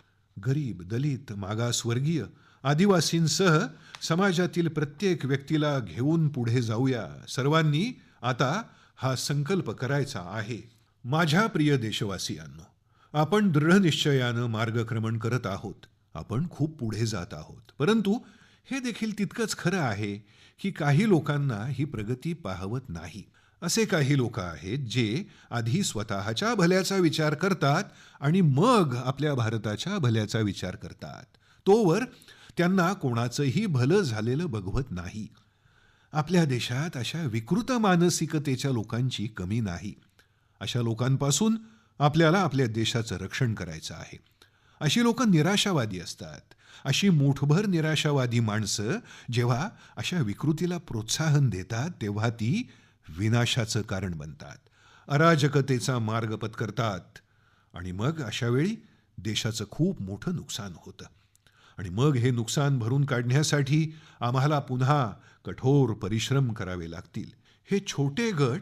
गरीब, दलित, मागासवर्गीय, आदिवासींसह समाजातील प्रत्येक व्यक्तीला घेऊन पुढे जाऊया. सर्वांनी आता हा संकल्प करायचा आहे. माझ्या प्रिय देशवासियांनो, आपण दृढनिश्चयानं मार्गक्रमण करत आहोत. आपण खूप पुढे जात आहोत. परंतु हे देखील तितकंच खरं आहे की काही लोकांना ही प्रगती पाहवत नाही. असे काही लोक आहेत जे आधी स्वतःच्या भल्याचा विचार करतात आणि मग आपल्या भारताच्या भल्याचा विचार करतात. तोवर त्यांना कोणाचंही भलं झालेलं बघवत नाही. आपल्या देशात अशा विकृत मानसिकतेच्या लोकांची कमी नाही. अशा लोकांपासून आपल्याला आपल्या देशाचं रक्षण करायचं आहे. अशी लोक निराशावादी असतात. अशी मूठभर निराशावादी माणसं जेव्हा अशा विकृतीला प्रोत्साहन देतात तेव्हा ती विनाशाचं कारण बनतात, अराजकतेचा मार्ग पत्करतात आणि मग अशा वेळी देशाचं खूप मोठं नुकसान होतं. आणि मग हे नुकसान भरून काढण्यासाठी आम्हाला पुन्हा कठोर परिश्रम करावे लागतील. हे छोटे गट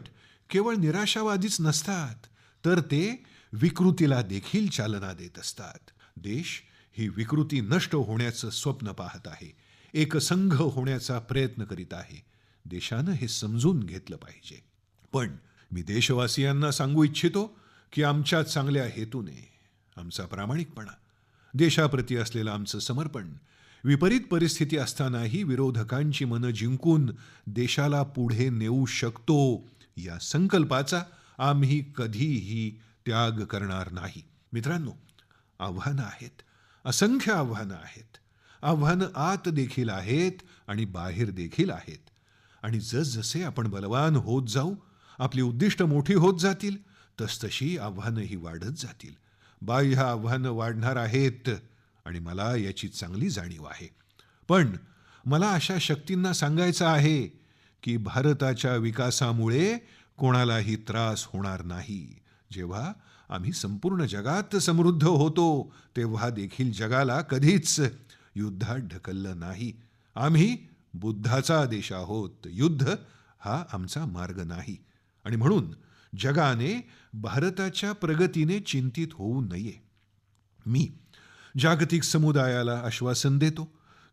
केवळ निराशावादीच नसतात, तर ते विकृतीला देखील चालना देत असतात. देश ही विकृती नष्ट होण्याचं स्वप्न पाहत आहे, एकसंघ होण्याचा प्रयत्न करीत आहे. देशानं हे समजून घेतलं पाहिजे. पण मी देशवासियांना सांगू इच्छितो की आमच्या चांगल्या हेतूने, आमचा प्रामाणिकपणा, देशाप्रती असलेलं आमचं समर्पण, विपरीत परिस्थिती असतानाही विरोधकांची मनं जिंकून देशाला पुढे नेऊ शकतो या संकल्पाचा आम्ही कधीही त्याग करणार नाही. मित्रांनो, आव्हानं आहेत, असंख्य आव्हानं आहेत. आव्हानं आत देखील आहेत आणि बाहेर देखील आहेत. आणि जसजसे आपण बलवान होत जाऊ, आपली उद्दिष्ट मोठी होत जातील, तसतशी आव्हानंही वाढत जातील. बाह्य आव्हानं वाढणार आहेत आणि मला याची चांगली जाणीव आहे. पण मला अशा शक्तींना सांगायचं आहे की भारताच्या विकासामुळे कोणालाही त्रास होणार नाही. जेव्हा आम्ही संपूर्ण जगात समृद्ध होतो तेव्हा देखील जगाला कधीच युद्धात ढकललं नाही. आम्ही बुद्धाचा देश आहोत. युद्ध हा आमचा मार्ग नाही. आणि म्हणून जगाने भारताच्या प्रगतीने चिंतित होऊ नये. मी जागतिक समुदायाला आश्वासन देतो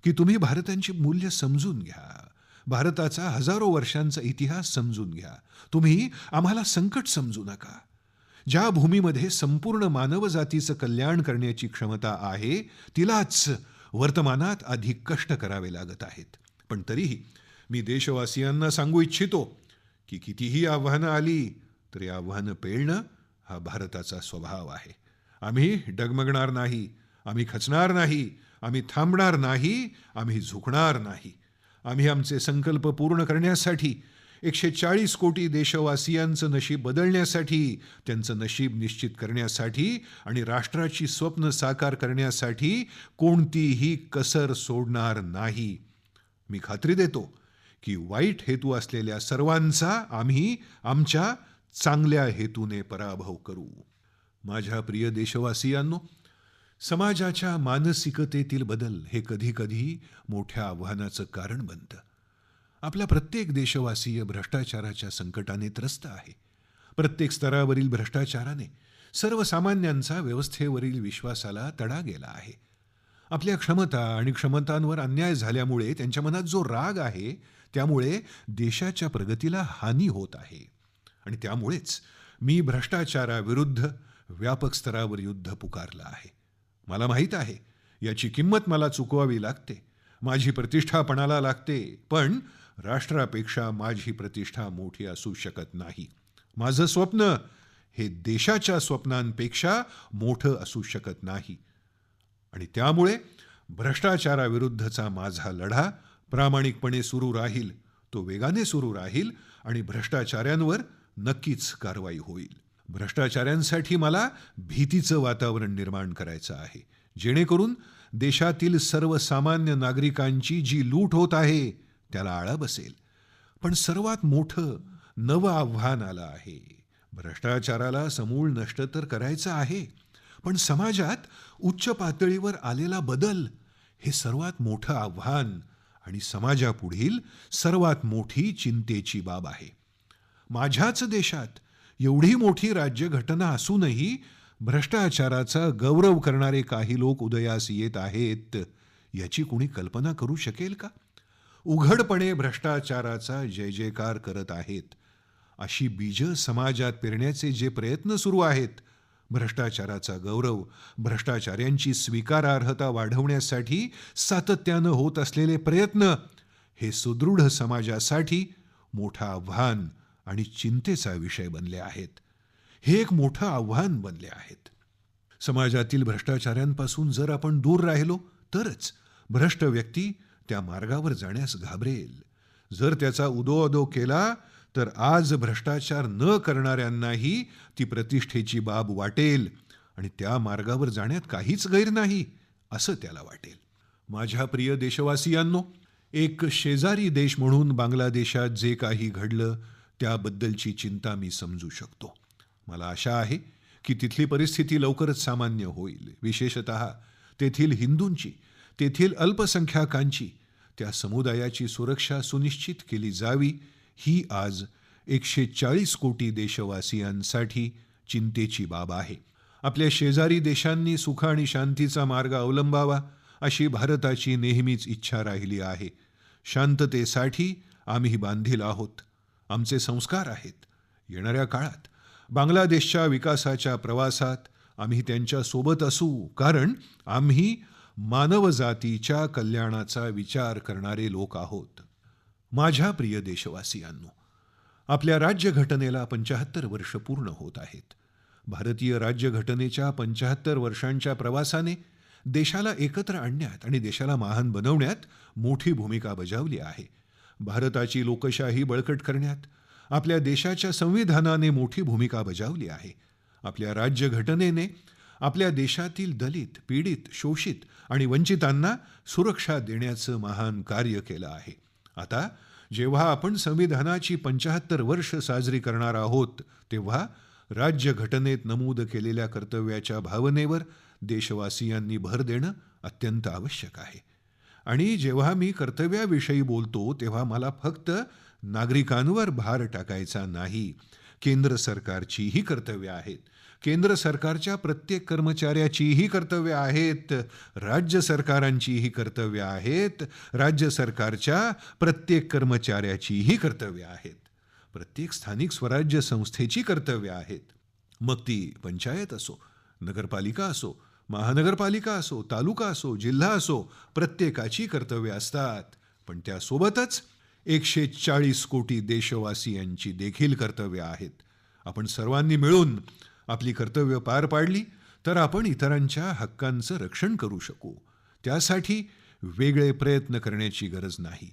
की तुम्ही भारताची मूल्य समजून घ्या. भारताचा हजारो वर्षांचा इतिहास समजून घ्या. तुम्ही आम्हाला संकट समजू नका. ज्या भूमीमध्ये संपूर्ण मानवजातीचं कल्याण करण्याची क्षमता आहे, तिलाच वर्तमानात अधिक कष्ट करावे लागत आहेत. पण तरीही मी देशवासियांना सांगू इच्छितो की कितीही आव्हानं आली तरी आव्हानं पेलणं हा भारताचा स्वभाव आहे. आम्ही डगमगणार नाही, आम्ही खचणार नाही, आम्ही थांबणार नाही, आम्ही झुकणार नाही. आम्ही आमचे संकल्प पूर्ण करण्यासाठी, 140 कोटी देशवासियांचं नशीब बदलण्यासाठी, त्यांचं नशीब निश्चित करण्यासाठी आणि राष्ट्राची स्वप्न साकार करण्यासाठी कोणतीही कसर सोडणार नाही. मी खात्री देतो की वाईट हेतू असलेल्या सर्वांचा आम्ही आमच्या चांगल्या हेतूने पराभव करू. माझ्या प्रिय देशवासियांनो, समाजाच्या मानसिकतेतील बदल हे कधीकधी मोठ्या आव्हानाचं कारण बनतं. आपला प्रत्येक देशवासीय भ्रष्टाचाराच्या संकटाने त्रस्त आहे. प्रत्येक स्तरावरील भ्रष्टाचाराने सर्वसामान्यांचा व्यवस्थेवरील विश्वासाला तडा गेला आहे. आपल्या क्षमता आणि क्षमतांवर अन्याय झाल्यामुळे त्यांच्या मनात जो राग आहे, त्यामुळे देशाच्या प्रगतीला हानी होत आहे. आणि त्यामुळेच मी भ्रष्टाचाराविरुद्ध व्यापक स्तरावर युद्ध पुकारलं आहे. मला माहीत आहे याची किंमत मला चुकवावी लागते, माझी प्रतिष्ठा पणाला लागते, पण राष्ट्रापेक्षा माझी प्रतिष्ठा मोठी असू शकत नाही. माझं स्वप्न हे देशाच्या स्वप्नांपेक्षा मोठं असू शकत नाही. आणि त्यामुळे भ्रष्टाचाराविरुद्धचा माझा लढा प्रामाणिकपणे सुरू राहील, तो वेगाने सुरू राहील आणि भ्रष्टाचाऱ्यांवर नक्कीच कारवाई होईल. भ्रष्टाचाऱ्यांसाठी मला भीतीचं वातावरण निर्माण करायचं आहे, जेणेकरून देशातील सर्वसामान्य नागरिकांची जी लूट होत आहे त्याला आळा बसेल. पण सर्वात मोठं नवं आव्हान आलं आहे. भ्रष्टाचाराला समूळ नष्ट तर करायचं आहे, पण समाजात उच्च पातळीवर आलेला बदल हे सर्वात मोठं आव्हान आणि समाजापुढील सर्वात मोठी चिंतेची बाब आहे. माझ्याच देशात एवढी मोठी राज्यघटना असूनही भ्रष्टाचाराचा गौरव करणारे काही लोक उदयास येत आहेत, याची कुणी कल्पना करू शकेल का? उघडपणे भ्रष्टाचाराचा जय जयकार करत आहेत. अशी बीजं समाजात पेरण्याचे जे प्रयत्न सुरू आहेत, भ्रष्टाचाराचा गौरव, भ्रष्टाचाऱ्यांची स्वीकारार्हता वाढवण्यासाठी सातत्यानं होत असलेले प्रयत्न, हे सुदृढ समाजासाठी मोठं आव्हान आणि चिंतेचा विषय बनले आहेत. हे एक मोठं आव्हान बनले आहेत. समाजातील भ्रष्टाचाऱ्यांपासून जर आपण दूर राहिलो तरच भ्रष्ट व्यक्ती त्या मार्गावर जाण्यास घाबरेल. जर त्याचा उदोअदो केला तर आज भ्रष्टाचार न करणाऱ्यांनाही ती प्रतिष्ठेची बाब वाटेल आणि त्या मार्गावर जाण्यात काहीच गैर नाही असं त्याला वाटेल. माझ्या प्रिय देशवासियांनो, एक शेजारी देश म्हणून बांगलादेशात जे काही घडलं त्याबद्दलची चिंता मी समजू शकतो. मला आशा आहे की तिथली परिस्थिती लवकरच सामान्य होईल. विशेषतः तेथील हिंदूंची, तेथील अल्पसंख्याकांची, त्या समुदायाची सुरक्षा सुनिश्चित केली जावी, ही आज 140 कोटी देशवासियांसाठी चिंतेची बाब आहे. आपल्या शेजारी देशांनी सुख आणि शांतीचा मार्ग अवलंबावा अशी भारताची नेहमीच इच्छा राहिली आहे. शांततेसाठी आम्ही बांधील आहोत. आमचे संस्कार आहेत. येणाऱ्या काळात बांगलादेशच्या विकासाच्या प्रवासात आम्ही त्यांच्या सोबत असू, कारण आम्ही मानवजातीच्या कल्याणाचा विचार करणारे लोक आहोत. माझ्या प्रिय देशवासियांनो, आपल्या राज्यघटनेला 75 वर्ष पूर्ण होत आहेत. भारतीय राज्यघटनेच्या 75 वर्षांच्या प्रवासाने देशाला एकत्र आणण्यात आणि देशाला महान बनवण्यात मोठी भूमिका बजावली आहे. भारताची लोकशाही बळकट करण्यात आपल्या देशाच्या संविधानाने मोठी भूमिका बजावली आहे. आपल्या राज्यघटनेने आपल्या देशातील दलित, पीडित, शोषित आणि वंचितांना सुरक्षा देण्याचं महान कार्य केलं आहे. आता जेव्हा आपण संविधानाची 75 वर्ष साजरी करणार आहोत, तेव्हा राज्यघटनेत नमूद केलेल्या कर्तव्याच्या भावनेवर देशवासियांनी भर देणं अत्यंत आवश्यक आहे. आणि जेव्हा मी कर्तव्याविषयी बोलतो तेव्हा मला फक्त नागरिकांवर भार टाकायचा नाही. केंद्र सरकारचीही कर्तव्य आहेत. केंद्र सरकारच्या प्रत्येक कर्मचाऱ्याचीही कर्तव्य आहेत. राज्य सरकारांचीही कर्तव्य आहेत. राज्य सरकारच्या प्रत्येक कर्मचाऱ्याचीही कर्तव्य आहेत. प्रत्येक स्थानिक स्वराज्य संस्थेची कर्तव्य आहेत. मग ती पंचायत असो, नगरपालिका असो, महानगरपालिका असो, तालुका असो, जिल्हा असो, प्रत्येकाची कर्तव्य असतात. पण त्यासोबतच 140 कोटी देशवासियांची देखील कर्तव्य आहेत. आपण सर्वांनी मिळून आपली कर्तव्य पार पाडली तर आपण इतरांच्या हक्कांचं रक्षण करू शकू. त्यासाठी वेगळे प्रयत्न करण्याची गरज नाही.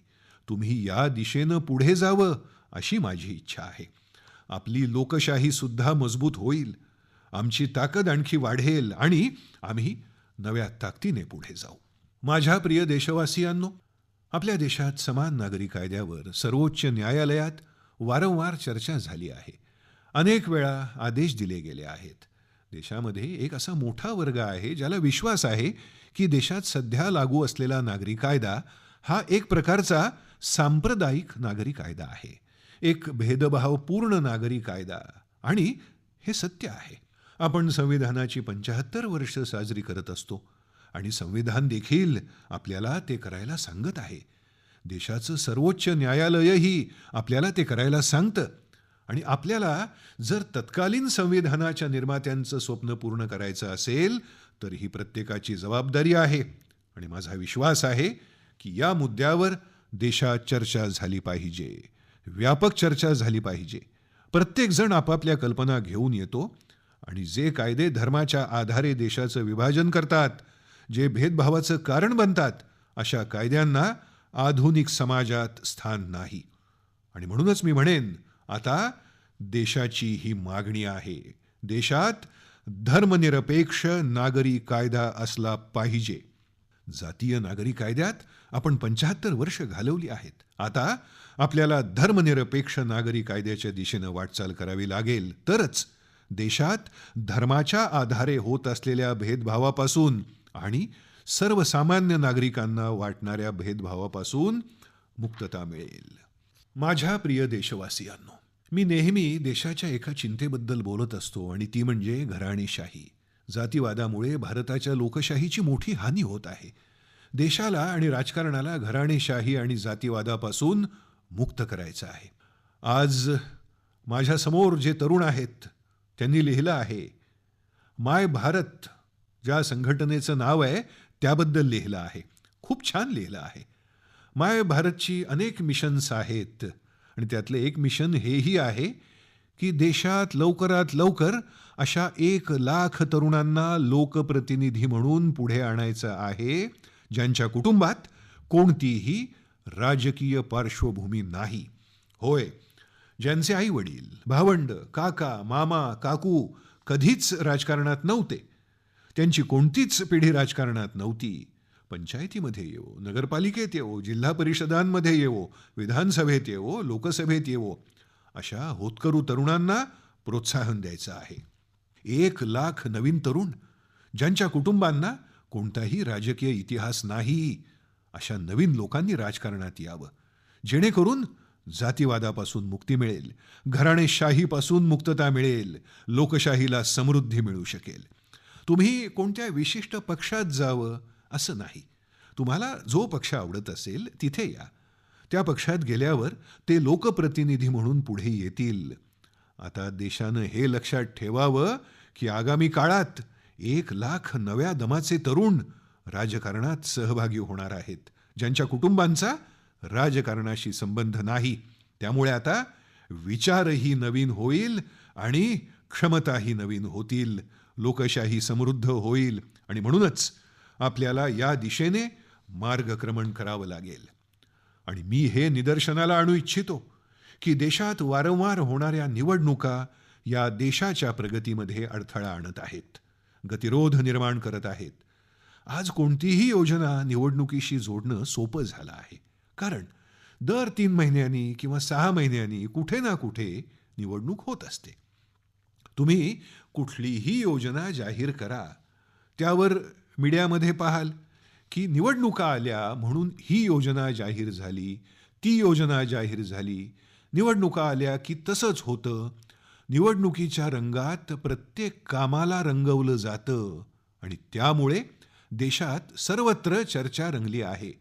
तुम्ही या दिशेनं पुढे जावं अशी माझी इच्छा आहे. आपली लोकशाही सुद्धा मजबूत होईल. आमची ताकद आणखी वाढेल आणि आम्ही नव्या ताकदीने पुढे जाऊ. माझ्या प्रिय देशवासियांनो, आपल्या देशात समान नागरी कायद्यावर सर्वोच्च न्यायालयात वारंवार चर्चा झाली आहे. अनेक वेळा आदेश दिले गेले आहेत. देशामध्ये एक असा मोठा वर्ग आहे ज्याला विश्वास आहे की देशात सध्या लागू असलेला नागरी कायदा हा एक प्रकारचा सांप्रदायिक नागरी कायदा आहे, एक भेदभावपूर्ण नागरी कायदा. आणि हे सत्य आहे. आपण संविधानाची 75 वर्ष साजरी करत असतो आणि संविधान देखील आपल्याला ते करायला सांगत आहे. देशाचं सर्वोच्च न्यायालयही आपल्याला ते करायला सांगतं. आणि आपल्याला जर तत्कालीन संविधानाच्या निर्मात्यांचं स्वप्न पूर्ण करायचं असेल तर ही प्रत्येकाची जबाबदारी आहे. आणि माझा विश्वास आहे की या मुद्द्यावर देशात चर्चा झाली पाहिजे, व्यापक चर्चा झाली पाहिजे. प्रत्येक जण आपापल्या कल्पना घेऊन येतो आणि जे कायदे धर्माच्या आधारे देशाचं विभाजन करतात, जे भेदभावाचं कारण बनतात, अशा कायद्यांना आधुनिक समाजात स्थान नाही. आणि म्हणूनच मी म्हणेन, आता देशाची ही मागणी आहे. देशात धर्मनिरपेक्ष नागरी कायदा असला पाहिजे. जातीय नागरी कायद्यात आपण 75 वर्ष घालवली आहेत. आता आपल्याला धर्मनिरपेक्ष नागरी कायद्याच्या दिशेनं वाटचाल करावी लागेल. तरच देशात धर्माच्या आधारे होत असलेल्या भेदभावापासून आणि सर्वसामान्य नागरिकांना वाटणाऱ्या भेदभावापासून मुक्तता मिळेल. माझ्या प्रिय देशवासियांनो, मी नेहमी देशाच्या एका चिंतेबद्दल बोलत असतो आणि ती म्हणजे घराणेशाही. जातीवादामुळे भारताच्या लोकशाहीची मोठी हानी होत आहे. देशाला आणि राजकारणाला घराणेशाही आणि जातीवादापासून मुक्त करायचं आहे. आज माझ्या समोर जे तरुण आहेत त्यांनी लिहिलं आहे, माय भारत ज्या संघटनेचं नाव आहे त्याबद्दल लिहिलं आहे. खूप छान लिहिलं आहे. माय भारतची अनेक मिशन्स आहेत आणि त्यातलं एक मिशन हेही आहे की देशात लवकरात लवकर अशा 1,00,000 तरुणांना लोकप्रतिनिधी म्हणून पुढे आणायचं आहे, ज्यांच्या कुटुंबात कोणतीही राजकीय पार्श्वभूमी नाही. होय, ज्यांचे आई वडील, भावंड, काका, मामा, काकू कधीच राजकारणात नव्हते, त्यांची कोणतीच पिढी राजकारणात नव्हती. पंचायतीमध्ये येवो, नगरपालिकेत येवो, जिल्हा परिषदांमध्ये येवो, विधानसभेत येवो, लोकसभेत येवो, अशा होतकरू तरुणांना प्रोत्साहन द्यायचं आहे. 1,00,000 नवीन तरुण ज्यांच्या कुटुंबांना कोणताही राजकीय इतिहास नाही, अशा नवीन लोकांनी राजकारणात यावं, जेणेकरून जातीवादापासून मुक्ती मिळेल, घराणेशाहीपासून मुक्तता मिळेल, लोकशाहीला समृद्धी मिळू शकेल. तुम्ही कोणत्या विशिष्ट पक्षात जावं असं नाही. तुम्हाला जो पक्ष आवडत असेल तिथे या. त्या पक्षात गेल्यावर ते लोकप्रतिनिधी म्हणून पुढे येतील. आता देशानं हे लक्षात ठेवावं की आगामी काळात 1,00,000 नव्या दमाचे तरुण राजकारणात सहभागी होणार आहेत, ज्यांच्या कुटुंबांचा राजकारणाशी संबंध नाही. त्यामुळे आता विचारही नवीन होईल आणि क्षमताही नवीन होतील, लोकशाही समृद्ध होईल. आणि म्हणूनच आपल्याला या दिशेने मार्गक्रमण करावं लागेल. आणि मी हे निदर्शनाला आणू इच्छितो की देशात वारंवार होणाऱ्या निवडणुका या देशाच्या प्रगतीमध्ये अडथळा आणत आहेत, गतिरोध निर्माण करत आहेत. आज कोणतीही योजना निवडणुकीशी जोडणं सोपं झालं आहे, कारण दर 3 महिन्यांनी किंवा 6 महिन्यांनी कुठे ना कुठे निवडणूक होत असते. तुम्ही कुठलीही योजना जाहीर करा, त्यावर मीडियामध्ये पाहाल की निवडणुका आल्या म्हणून ही योजना जाहीर झाली, ती योजना जाहीर झाली. निवडणुका आल्या की तसंच होतं. निवडणुकीच्या रंगात प्रत्येक कामाला रंगवलं जातं आणि त्यामुळे देशात सर्वत्र चर्चा रंगली आहे.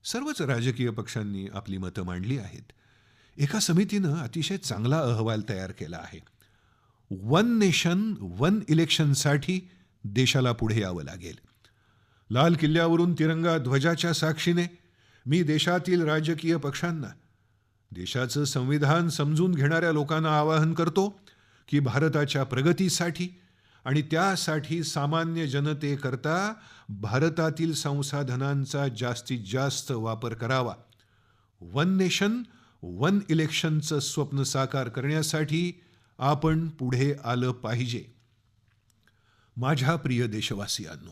सर्वच राजकीय पक्षांनी आपली मतं मांडली आहेत. एका समितीनं अतिशय चांगला अहवाल तयार केला आहे. वन नेशन वन इलेक्शनसाठी देशाला पुढे यावं लागेल. लाल किल्ल्यावरून तिरंगा ध्वजाच्या साक्षीने मी देशातील राजकीय पक्षांना, देशाचं संविधान समजून घेणाऱ्या लोकांना आवाहन करतो की भारताच्या प्रगतीसाठी आणि त्यासाठी सामान्य जनतेकरता भारतातील संसाधनांचा जास्तीत जास्त वापर करावा. वन नेशन वन इलेक्शनचं स्वप्न साकार करण्यासाठी आपण पुढे आलं पाहिजे. माझ्या प्रिय देशवासियांनो,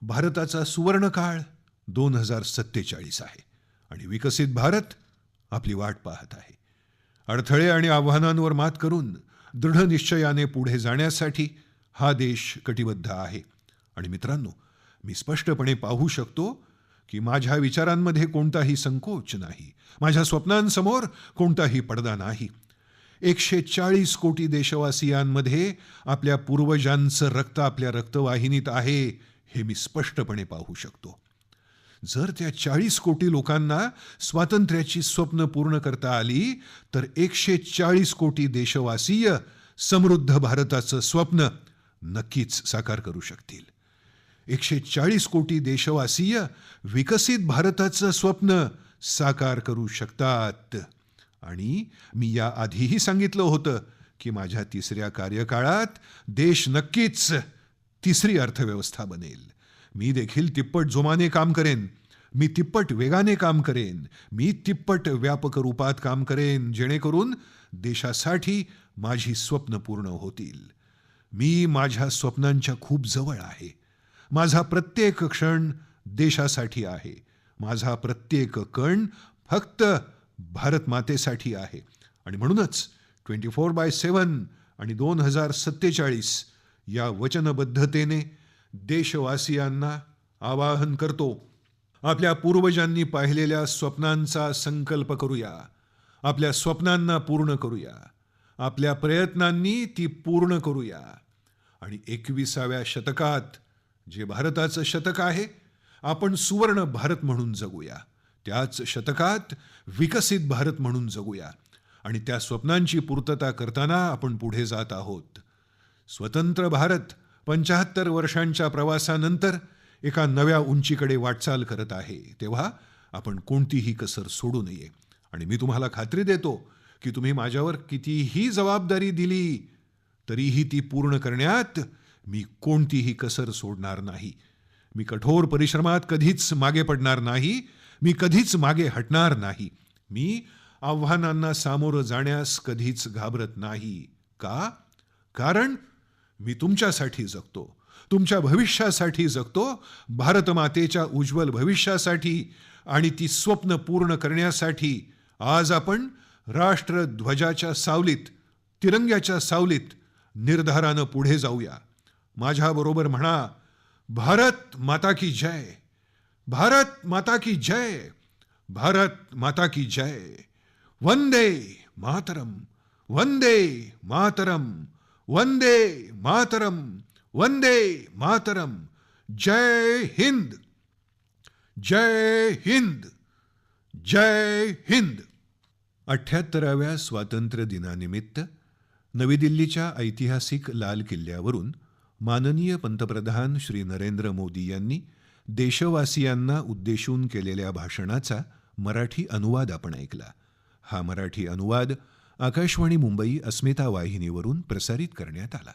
भारताचा सुवर्णकाळ 2047 आहे. आणि विकसित भारत आपली वाट पाहत आहे. अडथळे आणि आव्हानांवर मात करून दृढ निश्चयाने पुढे जाण्यासाठी हा देश कटिबद्ध आहे. आणि मित्रांनो, मी स्पष्टपणे पाहू शकतो की माझ्या विचारांमध्ये कोणताही संकोच नाही, माझ्या स्वप्नांसमोर कोणताही पडदा नाही. 140 कोटी देशवासियांमध्ये आपल्या पूर्वजांचं रक्त आपल्या रक्तवाहिनीत आहे, हे मी स्पष्टपणे पाहू शकतो. जर त्या 40 कोटी लोकांना स्वातंत्र्याची स्वप्न पूर्ण करता आली तर 140 कोटी देशवासीय समृद्ध भारताचं स्वप्न नक्कीच साकार करू शकतील. 140 कोटी देशवासीय विकसित भारताचं स्वप्न साकार करू शकतात. आणि मी या आधीही सांगितलं होतं की माझ्या 3ऱ्या कार्यकाळात देश नक्कीच तिसरी अर्थव्यवस्था बनेल. मी देखील तिप्पट जोमाने काम करेन, मी तिप्पट वेगाने काम करेन, मी तिप्पट व्यापक रूपात काम करेन, जेणेकरून देशासाठी माझी स्वप्न पूर्ण होतील. मी माझ्या स्वप्नांच्या खूप जवळ आहे. माझा प्रत्येक क्षण देशासाठी आहे. माझा प्रत्येक कण फक्त भारत मातेसाठी आहे. आणि म्हणूनच 24/7 आणि 2047 या वचनबद्धतेने देशवासियांना आवाहन करतो, आपल्या पूर्वजांनी पाहिलेल्या स्वप्नांचा संकल्प करूया, आपल्या स्वप्नांना पूर्ण करूया, आपल्या प्रयत्नांनी ती पूर्ण करूया. आणि 21व्या शतकात जे भारताचं शतक आहे, आपण सुवर्ण भारत म्हणून जगूया. त्याच शतकात विकसित भारत म्हणून जगूया. आणि त्या स्वप्नांची पूर्तता करताना आपण पुढे जात आहोत. स्वतंत्र भारत 75 वर्षांच्या प्रवासानंतर एका नव्या उंचीकडे वाटचाल करत आहे. तेव्हा आपण कोणतीही कसर सोडू नये. आणि मी तुम्हाला खात्री देतो की तुम्ही माझ्यावर कितीही जबाबदारी दिली तरीही ती पूर्ण करण्यात मी कोणतीही कसर सोडणार नाही. मी कठोर परिश्रमात कधीच मागे पडणार नाही. मी कधीच मागे हटणार नाही. मी आव्हानांना सामोरं जाण्यास कधीच घाबरत नाही. का? कारण मी तुमच्यासाठी जगतो, तुमच्या भविष्यासाठी जगतो, भारतमातेच्या उज्ज्वल भविष्यासाठी. आणि ती स्वप्न पूर्ण करण्यासाठी आज आपण राष्ट्रध्वजाच्या सावलीत, तिरंग्याच्या सावलीत निर्धारानं पुढे जाऊया. माझ्याबरोबर म्हणा, भारत माता की जय, भारत माता की जय, भारत माता की जय. वंदे मातरम, वंदे मातरम, वंदे मातरम, वंदे मातरम. जय हिंद, जय हिंद, जय हिंद. 78व्या स्वातंत्र्य दिनानिमित्त नवी दिल्लीच्या ऐतिहासिक लाल किल्ल्यावरून माननीय पंतप्रधान श्री नरेंद्र मोदी यांनी देशवासियांना उद्देशून केलेल्या भाषणाचा मराठी अनुवाद आपण ऐकला. हा मराठी अनुवाद आकाशवाणी मुंबई अस्मिता वाहिनीवरून प्रसारित करण्यात आला.